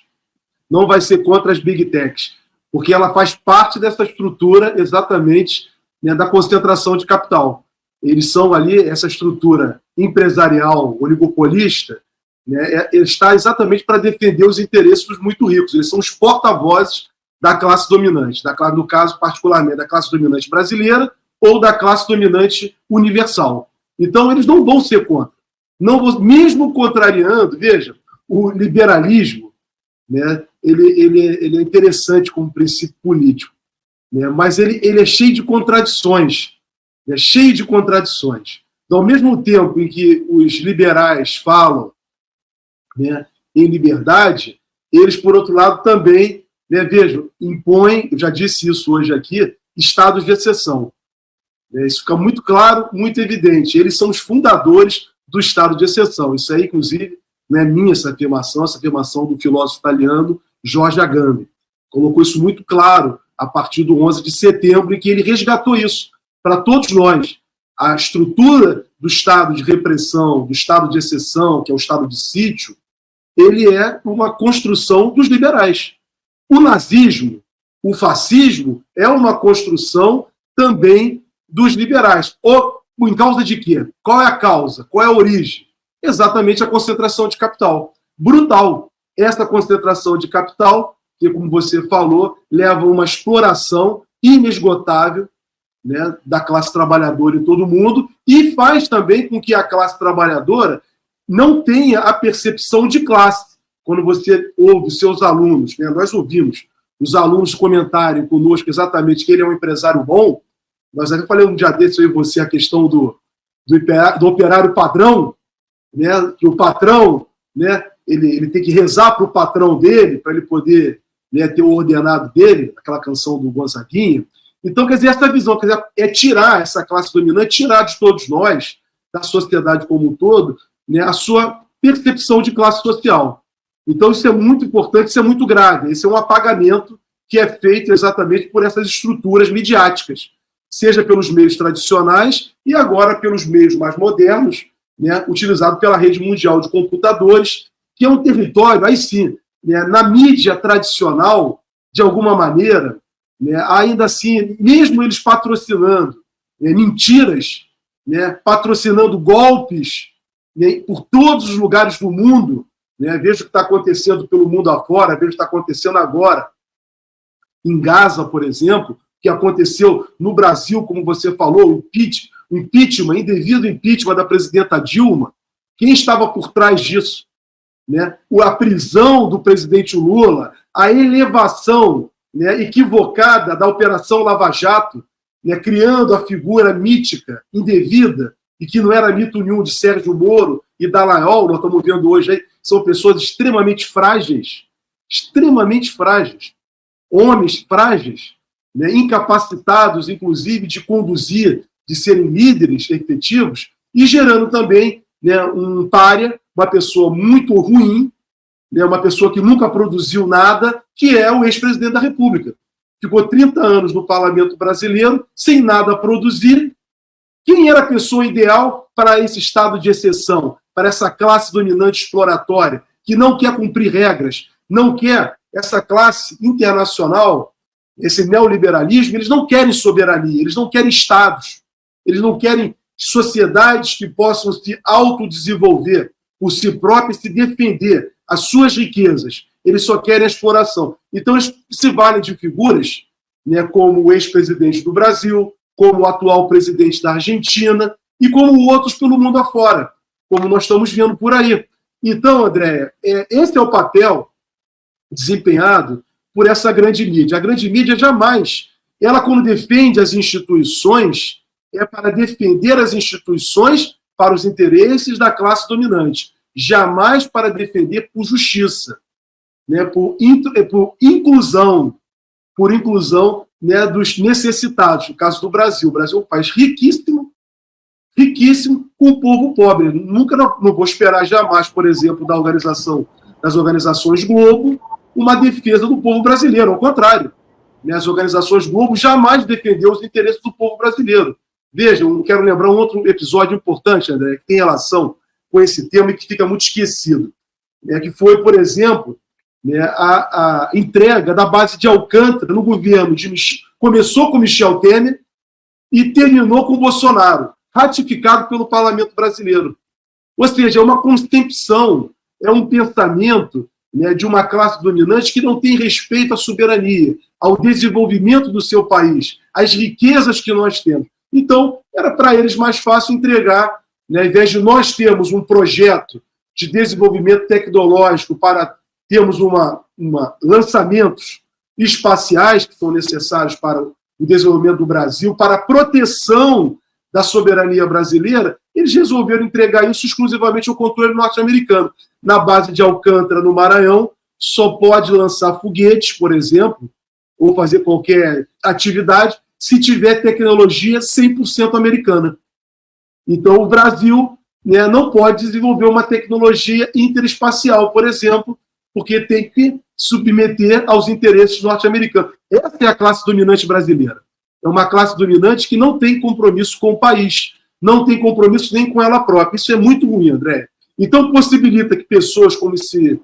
não vai ser contra as Big Techs, porque ela faz parte dessa estrutura exatamente, né, da concentração de capital. Eles são ali, essa estrutura empresarial, oligopolista, né, está exatamente para defender os interesses dos muito ricos. Eles são os porta-vozes da classe dominante, no caso, particularmente, da classe dominante brasileira ou da classe dominante universal. Então, eles não vão ser contra. Não, mesmo contrariando, veja, o liberalismo, né, ele é interessante como princípio político. né? Mas ele é cheio de contradições. É cheio de contradições. Então, ao mesmo tempo em que os liberais falam, né, em liberdade, eles, por outro lado, também, né, vejam, impõem, eu já disse isso hoje aqui, estados de exceção. Isso fica muito claro, muito evidente. Eles são os fundadores do estado de exceção. Isso aí, inclusive, não é minha essa afirmação do filósofo italiano Jorge Agamben. Colocou isso muito claro a partir do 11 de setembro, em que ele resgatou isso para todos nós. A estrutura do estado de repressão, do estado de exceção, que é o estado de sítio, ele é uma construção dos liberais. O nazismo, o fascismo, é uma construção também dos liberais. Em causa de quê? Qual é a causa? Qual é a origem? Exatamente a concentração de capital. Brutal. Essa concentração de capital, que, como você falou, leva a uma exploração inesgotável, né, da classe trabalhadora em todo o mundo, e faz também com que a classe trabalhadora não tenha a percepção de classe. Quando você ouve seus alunos, né, nós ouvimos os alunos comentarem conosco exatamente que ele é um empresário bom. Nós até falei um dia desse aí você a questão do operário padrão, né, que o patrão, né, ele tem que rezar para o patrão dele para ele poder, né, ter o ordenado dele, aquela canção do Gonzaguinha. Então, quer dizer, essa visão, quer dizer, é tirar essa classe dominante, tirar de todos nós, da sociedade como um todo, né, a sua percepção de classe social. Então, isso é muito importante, isso é muito grave. Esse é um apagamento que é feito exatamente por essas estruturas midiáticas, seja pelos meios tradicionais e agora pelos meios mais modernos, né, utilizado pela rede mundial de computadores, que é um território, aí sim, né, na mídia tradicional, de alguma maneira, né, ainda assim, mesmo eles patrocinando, né, mentiras, né, patrocinando golpes, né, por todos os lugares do mundo, né, veja o que está acontecendo pelo mundo afora, veja o que está acontecendo agora em Gaza, por exemplo, que aconteceu no Brasil, como você falou, o impeachment, indevido impeachment da presidenta Dilma. Quem estava por trás disso? Né? A prisão do presidente Lula, a elevação, né, equivocada da Operação Lava Jato, né, criando a figura mítica, indevida, e que não era mito nenhum, de Sérgio Moro e Dallagnol, nós estamos vendo hoje aí, são pessoas extremamente frágeis, homens frágeis, né, incapacitados, inclusive, de conduzir, de serem líderes efetivos, e gerando também, né, um pária, uma pessoa muito ruim, né, uma pessoa que nunca produziu nada, que é o ex-presidente da República. Ficou 30 anos no parlamento brasileiro, sem nada a produzir. Quem era a pessoa ideal para esse estado de exceção, para essa classe dominante exploratória, que não quer cumprir regras, não quer essa classe internacional, esse neoliberalismo? Eles não querem soberania, eles não querem estados, eles não querem sociedades que possam se autodesenvolver por si próprias e se defender as suas riquezas. Eles só querem a exploração. Então, eles se valem de figuras, né, como o ex-presidente do Brasil, como o atual presidente da Argentina e como outros pelo mundo afora, como nós estamos vendo por aí. Então, Andréia, esse é o papel desempenhado por essa grande mídia. A grande mídia jamais, ela quando defende as instituições, é para defender as instituições para os interesses da classe dominante, jamais para defender por justiça, né, por inclusão, né, dos necessitados. No caso do Brasil, o Brasil é um país riquíssimo, com o povo pobre. Nunca não vou esperar jamais, por exemplo, das organizações Globo, uma defesa do povo brasileiro. Ao contrário, né, as organizações Globo jamais defenderam os interesses do povo brasileiro. Vejam, eu quero lembrar um outro episódio importante, André, que tem relação com esse tema e que fica muito esquecido, né, que foi, por exemplo, né, a entrega da base de Alcântara no governo começou com Michel Temer e terminou com Bolsonaro, ratificado pelo parlamento brasileiro. Ou seja, é uma concepção, é um pensamento, né, de uma classe dominante que não tem respeito à soberania, ao desenvolvimento do seu país, às riquezas que nós temos. Então, era para eles mais fácil entregar, né, ao invés de nós termos um projeto de desenvolvimento tecnológico para termos lançamentos espaciais que são necessários para o desenvolvimento do Brasil, para a proteção da soberania brasileira, eles resolveram entregar isso exclusivamente ao controle norte-americano. Na base de Alcântara, no Maranhão, só pode lançar foguetes, por exemplo, ou fazer qualquer atividade, se tiver tecnologia 100% americana. Então, o Brasil, né, não pode desenvolver uma tecnologia interespacial, por exemplo, porque tem que submeter aos interesses norte-americanos. Essa é a classe dominante brasileira. É uma classe dominante que não tem compromisso com o país, não tem compromisso nem com ela própria. Isso é muito ruim, André. Então, possibilita que pessoas como esse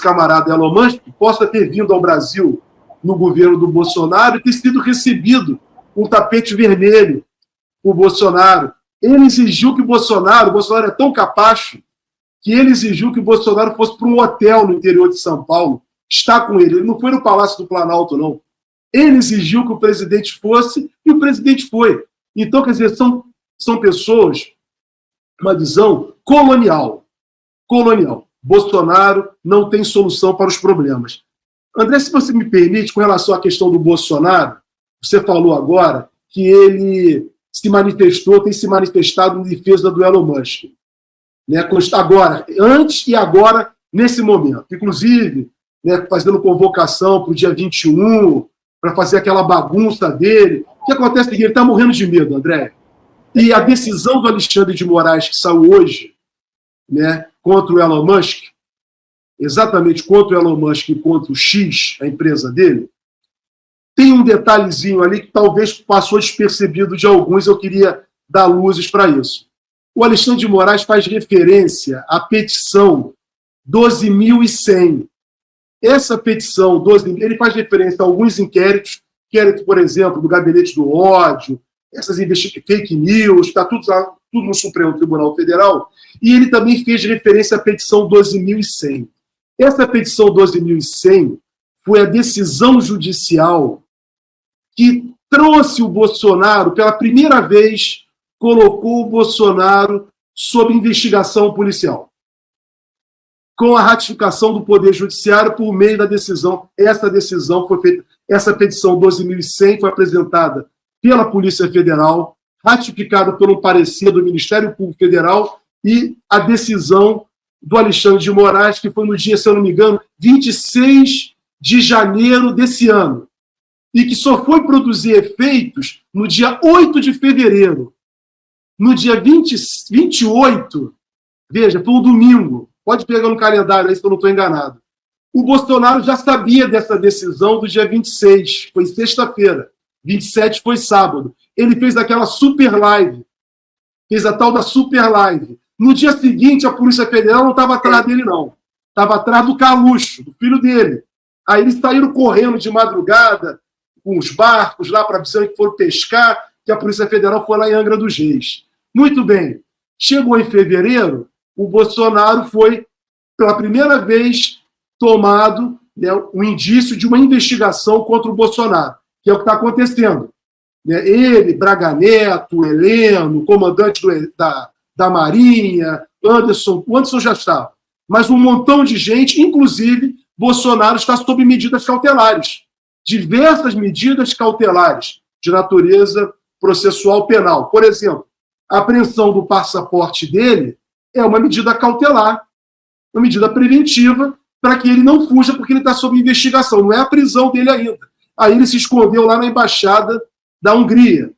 camarada Elon Musk possa ter vindo ao Brasil no governo do Bolsonaro e ter sido recebido com um tapete vermelho por Bolsonaro. Ele exigiu que o Bolsonaro é tão capacho, que ele exigiu que o Bolsonaro fosse para um hotel no interior de São Paulo, estar com ele. Ele não foi no Palácio do Planalto, não. Ele exigiu que o presidente fosse e o presidente foi. Então, quer dizer, são pessoas, uma visão colonial. Bolsonaro não tem solução para os problemas. André, se você me permite, com relação à questão do Bolsonaro, você falou agora que ele tem se manifestado em defesa do Elon Musk. Né, agora, antes e agora, nesse momento. Inclusive, né, fazendo convocação para o dia 21, para fazer aquela bagunça dele. O que acontece é que ele está morrendo de medo, André. E a decisão do Alexandre de Moraes, que saiu hoje, né, contra o Elon Musk, exatamente contra o Elon Musk e contra o X, a empresa dele, tem um detalhezinho ali que talvez passou despercebido de alguns, eu queria dar luzes para isso. O Alexandre de Moraes faz referência à petição 12.100. Essa petição, 12.000, ele faz referência a alguns inquérito, por exemplo, do Gabinete do Ódio, essas fake news, está tudo no Supremo Tribunal Federal, e ele também fez referência à petição 12.100. Essa petição 12.100 foi a decisão judicial que trouxe o Bolsonaro, pela primeira vez, colocou o Bolsonaro sob investigação policial, com a ratificação do Poder Judiciário por meio da decisão. Essa decisão foi feita, essa petição 12.100 foi apresentada pela Polícia Federal, ratificada por um parecer do Ministério Público Federal, e a decisão do Alexandre de Moraes, que foi no dia, se eu não me engano, 26 de janeiro desse ano, e que só foi produzir efeitos no dia 8 de fevereiro. No dia 28, veja, foi um domingo, pode pegar no calendário aí se eu não estou enganado, o Bolsonaro já sabia dessa decisão do dia 26, foi sexta-feira, 27 foi sábado. Ele fez aquela super live, fez a tal da super live. No dia seguinte, a Polícia Federal não estava atrás dele, não. Estava atrás do Calucho, do filho dele. Aí eles saíram correndo de madrugada, com os barcos lá para a visão que foram pescar, que a Polícia Federal foi lá em Angra dos Reis. Muito bem. Chegou em fevereiro, o Bolsonaro foi, pela primeira vez, tomado, né, um indício de uma investigação contra o Bolsonaro, que é o que está acontecendo. Ele, Braga Neto, Heleno, comandante da Marinha, Anderson, o Anderson já estava, mas um montão de gente, inclusive Bolsonaro está sob medidas cautelares, diversas medidas cautelares de natureza processual penal. Por exemplo, a apreensão do passaporte dele é uma medida cautelar, uma medida preventiva para que ele não fuja porque ele está sob investigação, não é a prisão dele ainda. Aí ele se escondeu lá na Embaixada da Hungria.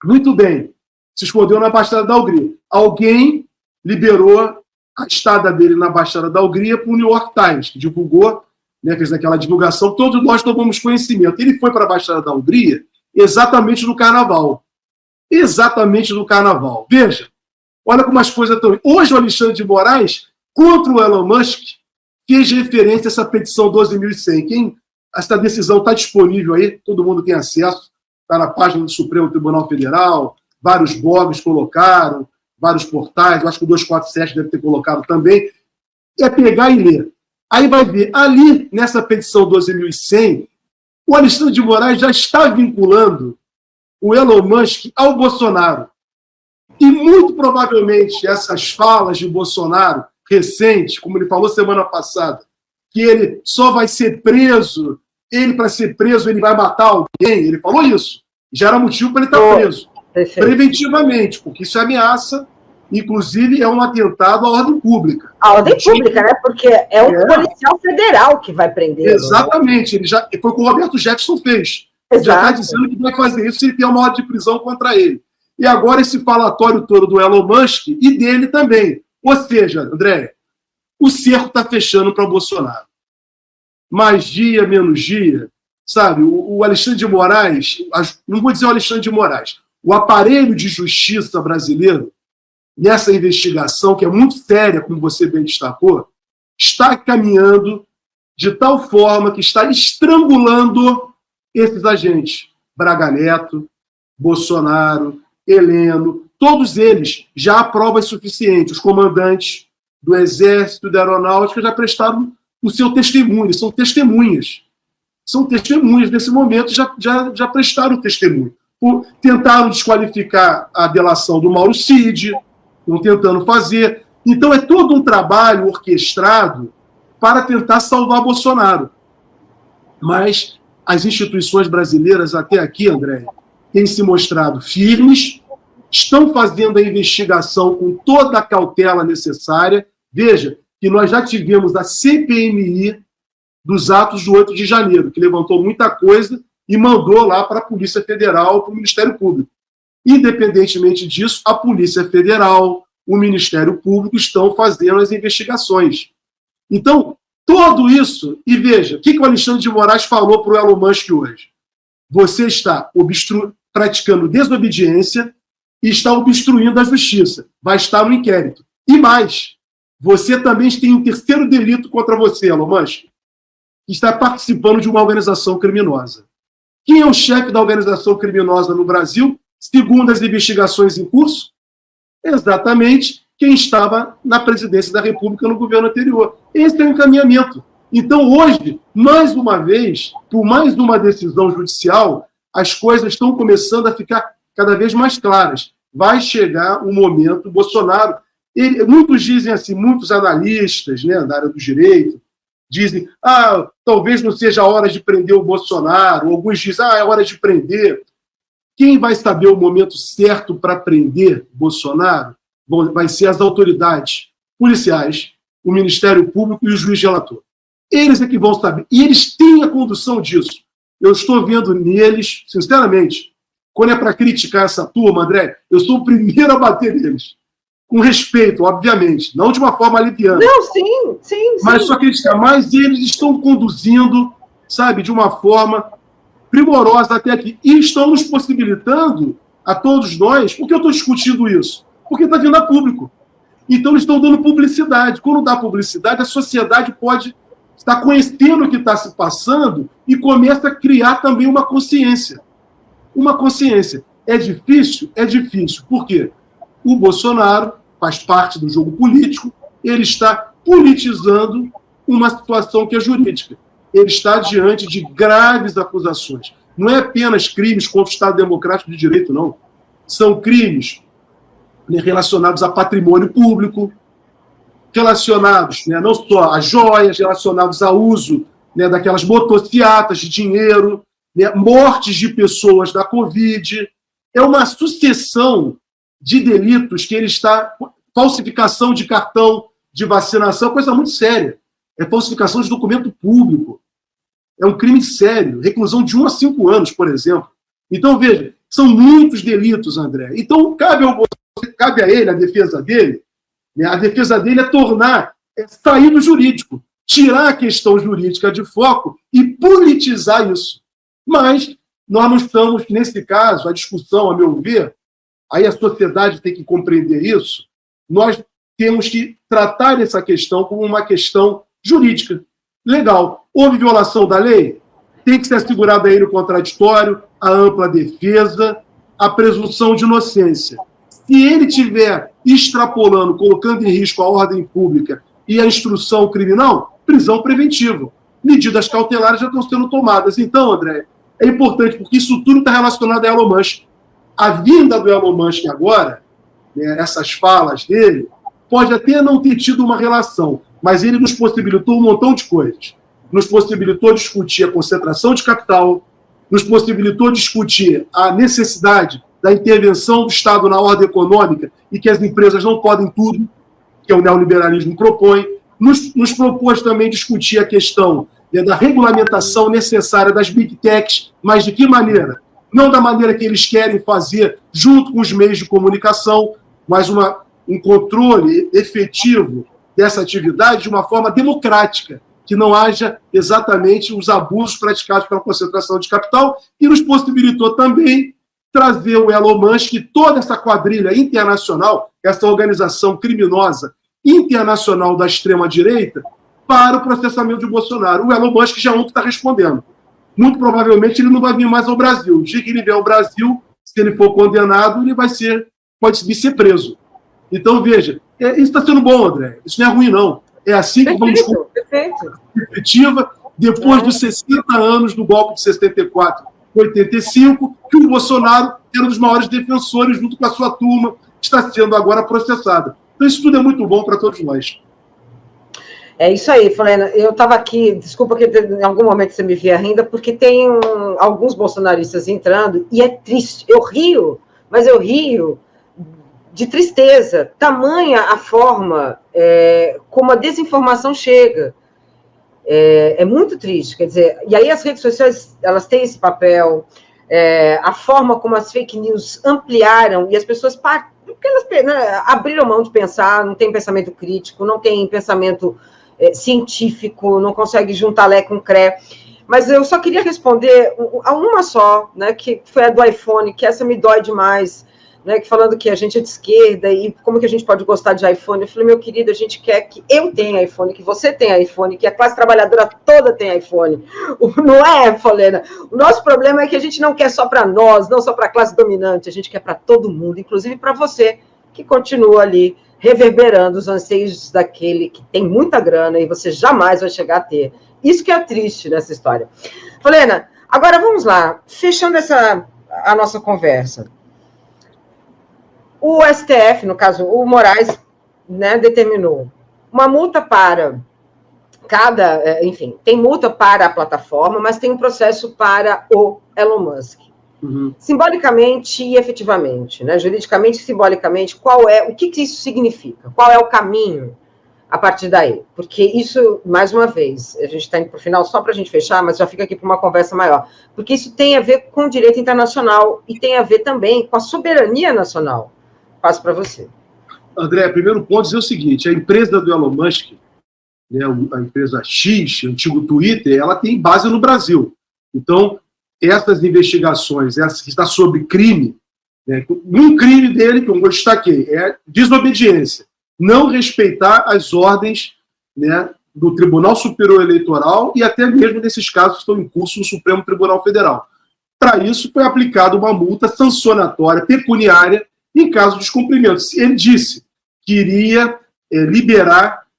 Muito bem. Se escondeu na Embaixada da Hungria. Alguém liberou a estada dele na Embaixada da Hungria para o New York Times, que divulgou, né, fez aquela divulgação, todos nós tomamos conhecimento. Ele foi para a Embaixada da Hungria exatamente no Carnaval. Exatamente no Carnaval. Veja, olha como as coisas estão. Hoje o Alexandre de Moraes, contra o Elon Musk, fez referência a essa petição 12.100. Essa decisão está disponível aí, todo mundo tem acesso, está na página do Supremo Tribunal Federal, vários blogs colocaram, vários portais, eu acho que o 247 deve ter colocado também. É pegar e ler. Aí vai ver, ali, nessa petição 12.100, o Alexandre de Moraes já está vinculando o Elon Musk ao Bolsonaro. E muito provavelmente essas falas de Bolsonaro recentes, como ele falou semana passada, que ele só vai ser preso ele, para ser preso, ele vai matar alguém. Ele falou isso. Já era motivo para ele estar preso. Preventivamente, porque isso é ameaça, inclusive é um atentado à ordem pública. A ordem pública, né? Porque é um policial federal que vai prender. Exatamente. Ele já, foi o que o Roberto Jefferson fez. Ele já está dizendo que vai fazer isso se ele tem uma ordem de prisão contra ele. E agora esse falatório todo do Elon Musk e dele também. Ou seja, André, o cerco está fechando para o Bolsonaro. Mais dia, menos dia, sabe? O Alexandre de Moraes, não vou dizer o Alexandre de Moraes, o aparelho de justiça brasileiro, nessa investigação, que é muito séria, como você bem destacou, está caminhando de tal forma que está estrangulando esses agentes. Braga Neto, Bolsonaro, Heleno, todos eles já há provas suficientes. Os comandantes do Exército e da Aeronáutica já prestaram o seu testemunho, eles são testemunhas. São testemunhas nesse momento, já prestaram testemunho. Tentaram desqualificar a delação do Mauro Cid, estão tentando fazer. Então é todo um trabalho orquestrado para tentar salvar Bolsonaro. Mas as instituições brasileiras até aqui, André, têm se mostrado firmes, estão fazendo a investigação com toda a cautela necessária. Veja que nós já tivemos a CPMI dos atos do 8 de janeiro, que levantou muita coisa e mandou lá para a Polícia Federal, para o Ministério Público. Independentemente disso, a Polícia Federal, o Ministério Público estão fazendo as investigações. Então, tudo isso, e veja, o que o Alexandre de Moraes falou para o Elon Musk hoje? Você está praticando desobediência e está obstruindo a justiça. Vai estar no inquérito. E mais, você também tem um terceiro delito contra você, Elon Musk, que está participando de uma organização criminosa. Quem é o chefe da organização criminosa no Brasil, segundo as investigações em curso? Exatamente quem estava na presidência da República no governo anterior. Esse é o encaminhamento. Então, hoje, mais uma vez, por mais uma decisão judicial, as coisas estão começando a ficar cada vez mais claras. Vai chegar um momento, Bolsonaro... muitos dizem assim, muitos analistas, né, da área do direito, dizem, talvez não seja a hora de prender o Bolsonaro, alguns dizem, é hora de prender. Quem vai saber o momento certo para prender Bolsonaro vai ser as autoridades policiais, o Ministério Público e o juiz relator. Eles é que vão saber. E eles têm a condução disso. Eu estou vendo neles, sinceramente, quando é para criticar essa turma, André, eu sou o primeiro a bater neles. Com respeito, obviamente, não de uma forma aliviana. Não, sim. Mas só criticar. Mas eles estão conduzindo, sabe, de uma forma primorosa até aqui. E estão nos possibilitando, a todos nós, por que eu estou discutindo isso? Porque está vindo a público. Então eles estão dando publicidade. Quando dá publicidade, a sociedade pode estar conhecendo o que está se passando e começa a criar também uma consciência. Uma consciência. É difícil? É difícil. Por quê? O Bolsonaro faz parte do jogo político, ele está politizando uma situação que é jurídica. Ele está diante de graves acusações. Não é apenas crimes contra o Estado Democrático de Direito, não. São crimes, né, relacionados a patrimônio público, relacionados, né, não só a joias, relacionados ao uso, né, daquelas motocicletas de dinheiro, né, mortes de pessoas da Covid. É uma sucessão de delitos que ele está... Falsificação de cartão de vacinação, coisa muito séria. É falsificação de documento público. É um crime sério. Reclusão de 1 a 5 anos, por exemplo. Então, veja, são muitos delitos, André. Então, cabe a ele, a defesa dele, né? A defesa dele é sair do jurídico, tirar a questão jurídica de foco e politizar isso. Mas nós não estamos, nesse caso, a discussão, a meu ver, aí a sociedade tem que compreender isso, nós temos que tratar essa questão como uma questão jurídica. Legal. Houve violação da lei? Tem que ser assegurado a ele o contraditório, a ampla defesa, a presunção de inocência. Se ele estiver extrapolando, colocando em risco a ordem pública e a instrução criminal, prisão preventiva. Medidas cautelares já estão sendo tomadas. Então, André, é importante, porque isso tudo está relacionado a Elon Musk. A vinda do Elon Musk agora, né, essas falas dele, pode até não ter tido uma relação, mas ele nos possibilitou um montão de coisas. nos possibilitou discutir a concentração de capital, nos possibilitou discutir a necessidade da intervenção do Estado na ordem econômica e que as empresas não podem tudo, que o neoliberalismo propõe, nos propôs também discutir a questão da regulamentação necessária das big techs, mas de que maneira? Não da maneira que eles querem fazer junto com os meios de comunicação, mas um controle efetivo dessa atividade de uma forma democrática, que não haja exatamente os abusos praticados pela concentração de capital, e nos possibilitou também trazer o Elon Musk e toda essa quadrilha internacional, essa organização criminosa internacional da extrema-direita, para o processamento de Bolsonaro. O Elon Musk já ontem está respondendo. Muito provavelmente ele não vai vir mais ao Brasil. O dia que ele vier ao Brasil, se ele for condenado, ele pode vir ser preso. Então, veja, isso está sendo bom, André. Isso não é ruim, não. É assim que vamos perspectiva, depois dos 60 anos do golpe de 64, 85, que o Bolsonaro era um dos maiores defensores, junto com a sua turma, está sendo agora processado. Então, isso tudo é muito bom para todos nós. É isso aí, Flena. Eu estava aqui, desculpa que em algum momento você me via rindo, porque tem alguns bolsonaristas entrando, e é triste. Eu rio, mas eu rio de tristeza. Tamanha a forma como a desinformação chega. É muito triste, quer dizer, e aí as redes sociais, elas têm esse papel, a forma como as fake news ampliaram, e as pessoas, porque elas abriram mão de pensar, não tem pensamento crítico, não tem pensamento científico, não consegue juntar Lé com Cré. Mas eu só queria responder a uma só, né, que foi a do iPhone, que essa me dói demais, né, que falando que a gente é de esquerda e como que a gente pode gostar de iPhone. Eu falei, meu querido, a gente quer que eu tenha iPhone, que você tenha iPhone, que a classe trabalhadora toda tenha iPhone. Não é, Folena? O nosso problema é que a gente não quer só para nós, não só para a classe dominante, a gente quer para todo mundo, inclusive para você, que continua ali reverberando os anseios daquele que tem muita grana e você jamais vai chegar a ter. Isso que é triste nessa história. Folena, agora vamos lá, fechando a nossa conversa. O STF, no caso, o Moraes, né, determinou uma multa para enfim, tem multa para a plataforma, mas tem um processo para o Elon Musk. Uhum. Simbolicamente e efetivamente, né, juridicamente e simbolicamente, o que isso significa? Qual é o caminho a partir daí? Porque isso, mais uma vez, a gente está indo para o final só para a gente fechar, mas já fica aqui para uma conversa maior, porque isso tem a ver com o direito internacional e tem a ver também com a soberania nacional. Passo para você. André, primeiro ponto, dizer o seguinte, a empresa do Elon Musk, né, a empresa X, antigo Twitter, ela tem base no Brasil. Então, essas investigações, essa que está sob crime, né, um crime dele, que eu destaquei, é desobediência, não respeitar as ordens, né, do Tribunal Superior Eleitoral e até mesmo nesses casos que estão em curso no Supremo Tribunal Federal. Para isso, foi aplicada uma multa sancionatória pecuniária em caso de descumprimento. Ele disse que iria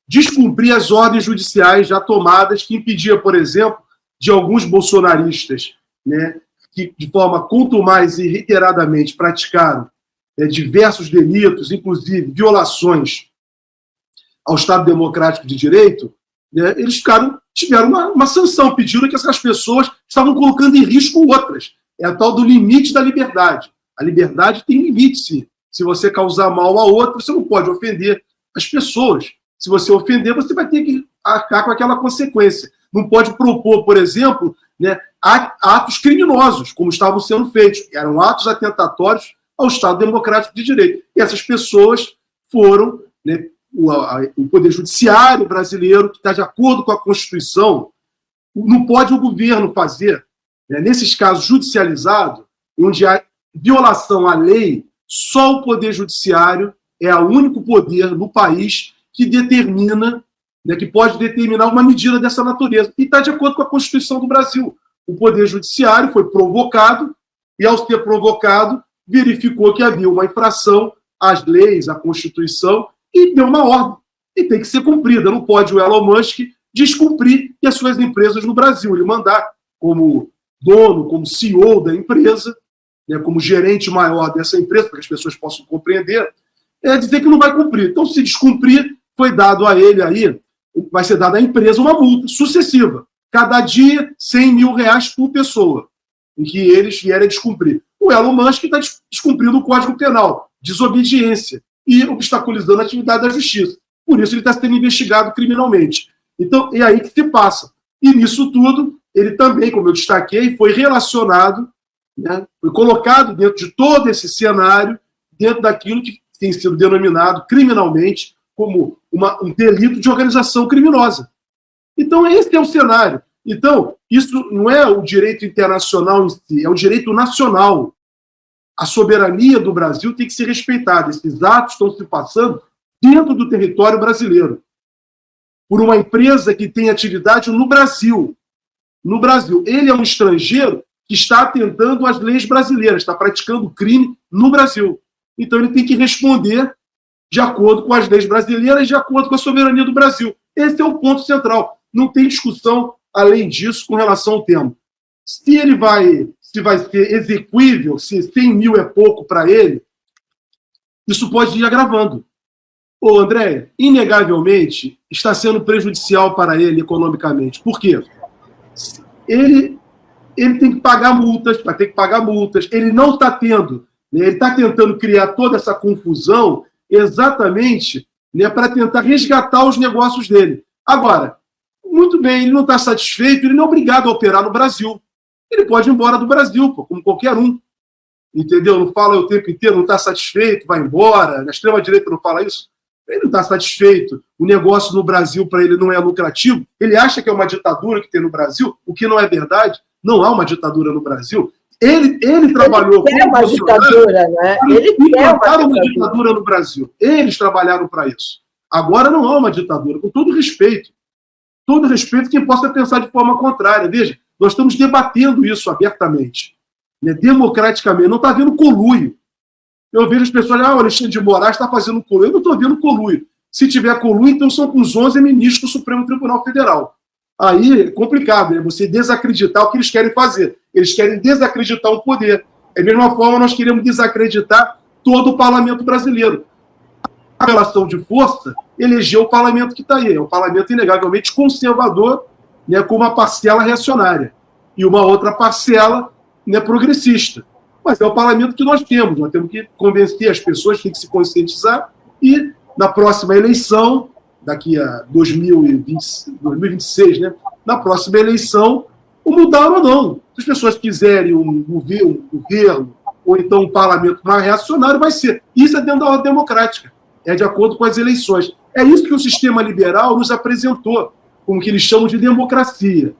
descumprir as ordens judiciais já tomadas, que impedia, por exemplo, de alguns bolsonaristas, né, que de forma contumaz e reiteradamente praticaram diversos delitos, inclusive violações ao Estado Democrático de Direito, né, eles tiveram uma sanção, pedindo que essas pessoas estavam colocando em risco outras. É a tal do limite da liberdade. A liberdade tem limite, sim. Se você causar mal a outro, você não pode ofender as pessoas. Se você ofender, você vai ter que arcar com aquela consequência. Não pode propor, por exemplo, né, atos criminosos, como estavam sendo feitos. Eram atos atentatórios ao Estado Democrático de Direito. E essas pessoas foram, né, o Poder Judiciário brasileiro, que está de acordo com a Constituição, não pode o governo fazer, né, nesses casos judicializados, onde há violação à lei, só o Poder Judiciário é o único poder no país que determina, né, que pode determinar uma medida dessa natureza. E está de acordo com a Constituição do Brasil. O Poder Judiciário foi provocado e, ao ser provocado, verificou que havia uma infração às leis, à Constituição, e deu uma ordem. E tem que ser cumprida. Não pode o Elon Musk descumprir e as suas empresas no Brasil. Ele mandar como dono, como CEO da empresa, né, como gerente maior dessa empresa, para que as pessoas possam compreender, dizer que não vai cumprir. Então, se descumprir, foi dado a ele aí, vai ser dada à empresa uma multa sucessiva. cada dia R$100 mil por pessoa, em que eles vierem a descumprir. O Elon Musk está descumprindo o Código Penal, desobediência, e obstaculizando a atividade da justiça. Por isso ele está sendo investigado criminalmente. Então, é aí que se passa. E nisso tudo, ele também, como eu destaquei, foi relacionado, né, foi colocado dentro de todo esse cenário, dentro daquilo que tem sido denominado criminalmente como um delito de organização criminosa. Então, esse é o cenário. Então, isso não é o direito internacional em si, é o direito nacional. A soberania do Brasil tem que ser respeitada. Esses atos estão se passando dentro do território brasileiro, por uma empresa que tem atividade no Brasil. No Brasil. Ele é um estrangeiro que está atentando às leis brasileiras, está praticando crime no Brasil. Então, ele tem que responder de acordo com as leis brasileiras, de acordo com a soberania do Brasil. Esse é o ponto central. Não tem discussão, além disso, com relação ao tema. Se vai ser execuível, se 100 mil é pouco para ele, isso pode ir agravando. Ô, André, inegavelmente, está sendo prejudicial para ele economicamente. Por quê? Ele tem que pagar multas, vai ter que pagar multas. Ele não está tendo, né, ele está tentando criar toda essa confusão exatamente, né, para tentar resgatar os negócios dele. Agora, muito bem, ele não está satisfeito, ele não é obrigado a operar no Brasil. Ele pode ir embora do Brasil, pô, como qualquer um. Entendeu? Não fala o tempo inteiro, não está satisfeito, vai embora. Na extrema-direita não fala isso. Ele não está satisfeito. O negócio no Brasil para ele não é lucrativo. Ele acha que é uma ditadura que tem no Brasil, o que não é verdade. Não há uma ditadura no Brasil. Ele trabalhou com uma ditadura, né? Ele quer uma ditadura no Brasil. Eles trabalharam para isso. Agora não há uma ditadura, com todo respeito. Todo respeito quem possa pensar de forma contrária. Veja, nós estamos debatendo isso abertamente, né, democraticamente. Não está havendo conluio. Eu vejo as pessoas, o Alexandre de Moraes está fazendo conluio. Eu não estou vendo conluio. Se tiver conluio, então são com os 11 ministros do Supremo Tribunal Federal. Aí é complicado, né? Você desacreditar o que eles querem fazer. Eles querem desacreditar o poder. Da mesma forma, nós queremos desacreditar todo o parlamento brasileiro. A relação de força elegeu o parlamento que está aí. É um parlamento inegavelmente conservador, né, com uma parcela reacionária e uma outra parcela, né, progressista. Mas é o parlamento que nós temos que convencer as pessoas, tem que se conscientizar, e na próxima eleição, daqui a 2026, né, na próxima eleição, ou mudar ou não. Se as pessoas quiserem um governo ou então um parlamento mais reacionário, vai ser. Isso é dentro da ordem democrática, é de acordo com as eleições. É isso que o sistema liberal nos apresentou, como que eles chamam de democracia.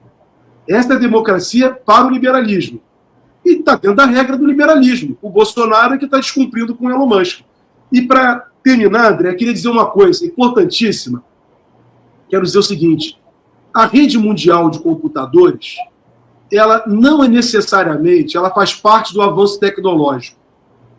Essa é a democracia para o liberalismo. E está dentro da regra do liberalismo. O Bolsonaro é que está descumprindo com o Elon Musk. E para terminar, André, eu queria dizer uma coisa importantíssima. Quero dizer o seguinte: a rede mundial de computadores, ela não é necessariamente, ela faz parte do avanço tecnológico.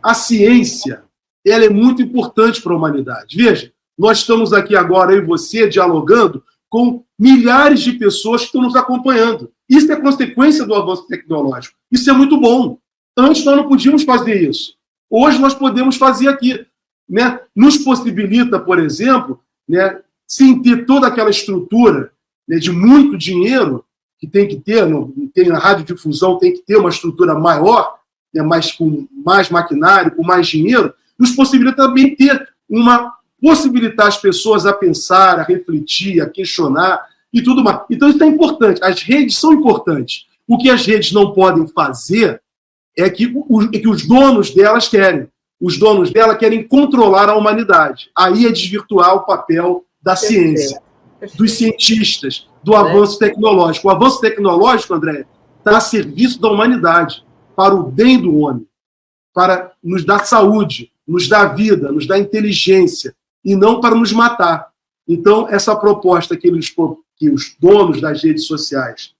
A ciência, ela é muito importante para a humanidade. Veja, nós estamos aqui agora, eu e você, dialogando com milhares de pessoas que estão nos acompanhando. Isso é consequência do avanço tecnológico. Isso é muito bom. Antes nós não podíamos fazer isso. Hoje nós podemos fazer aqui, né? Nos possibilita, por exemplo, né, sem ter toda aquela estrutura, né, de muito dinheiro que tem que ter, tem a radiodifusão, tem que ter uma estrutura maior, né, com mais maquinário, com mais dinheiro, nos possibilita também ter possibilitar as pessoas a pensar, a refletir, a questionar e tudo mais. Então isso é importante. As redes são importantes. O que as redes não podem fazer é que os donos delas querem. Os donos dela querem controlar a humanidade. Aí é desvirtuar o papel da ciência, dos cientistas, do avanço tecnológico. O avanço tecnológico, André, está a serviço da humanidade, para o bem do homem, para nos dar saúde, nos dar vida, nos dar inteligência, e não para nos matar. Então, essa proposta que os donos das redes sociais,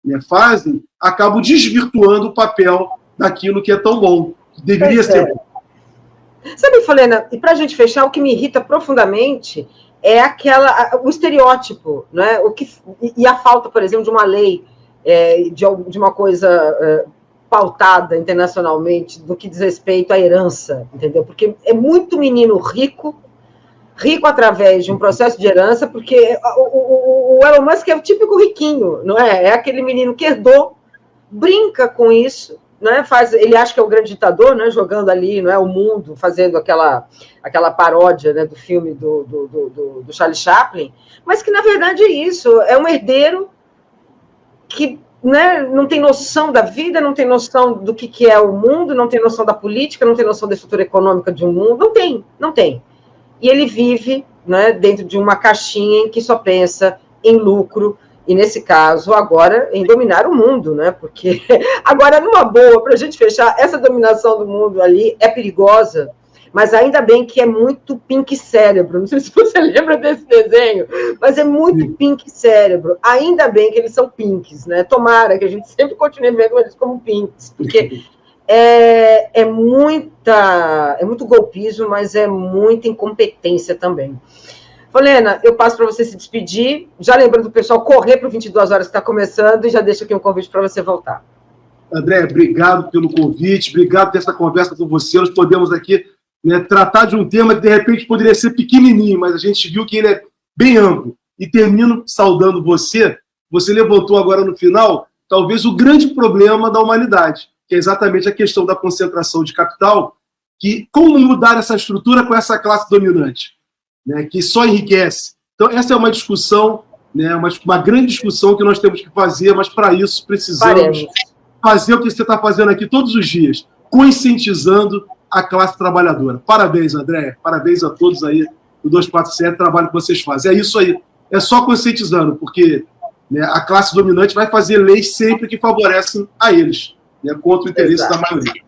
né, fazem, acabam desvirtuando o papel daquilo que é tão bom, que deveria ser bom. Sabe, Folena, e para a gente fechar, o que me irrita profundamente é o estereótipo, né? E a falta, por exemplo, de uma lei, de uma coisa pautada internacionalmente, do que diz respeito à herança, entendeu? Porque é muito menino rico rico através de um processo de herança, porque o Elon Musk é o típico riquinho, não é? É aquele menino que herdou, brinca com isso, né? Ele acha que é o grande ditador, né? Jogando ali, não é, o mundo, fazendo aquela paródia, né, do filme do Charlie Chaplin, mas que, na verdade, é isso, é um herdeiro que, né, não tem noção da vida, não tem noção do que é o mundo, não tem noção da política, não tem noção da estrutura econômica de um mundo, não tem. E ele vive, né, dentro de uma caixinha em que só pensa em lucro, e nesse caso, agora, em dominar o mundo, né? Porque agora, numa boa, para a gente fechar, essa dominação do mundo ali é perigosa, mas ainda bem que é muito Pink Cérebro. Não sei se você lembra desse desenho, mas é muito Pink Cérebro. Ainda bem que eles são pinks, né? Tomara que a gente sempre continue vendo eles como pinks, porque é muito golpismo, mas é muita incompetência também. Helena, eu passo para você se despedir, já lembrando o pessoal correr para o 22 horas que está começando, e já deixo aqui um convite para você voltar. André, obrigado pelo convite, obrigado por essa conversa com você. Nós podemos aqui, né, tratar de um tema que de repente poderia ser pequenininho, mas a gente viu que ele é bem amplo. E termino saudando você. Você levantou agora no final, talvez o grande problema da humanidade, que é exatamente a questão da concentração de capital, que como mudar essa estrutura com essa classe dominante, né, que só enriquece. Então, essa é uma discussão, né, uma grande discussão que nós temos que fazer, mas para isso precisamos fazer o que você está fazendo aqui todos os dias, conscientizando a classe trabalhadora. Parabéns, André, parabéns a todos aí do 247, o trabalho que vocês fazem. É isso aí, é só conscientizando, porque, né, a classe dominante vai fazer leis sempre que favorecem a eles, né, contra o interesse da maioria.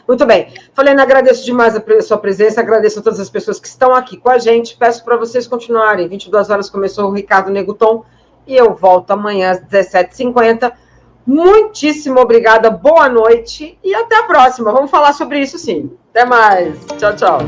Muito bem. Helena, agradeço demais a sua presença, agradeço a todas as pessoas que estão aqui com a gente, peço para vocês continuarem. 22 horas começou o Ricardo Neguton e eu volto amanhã às 17h50. Muitíssimo obrigada, boa noite e até a próxima. Vamos falar sobre isso sim. Até mais. Tchau, tchau.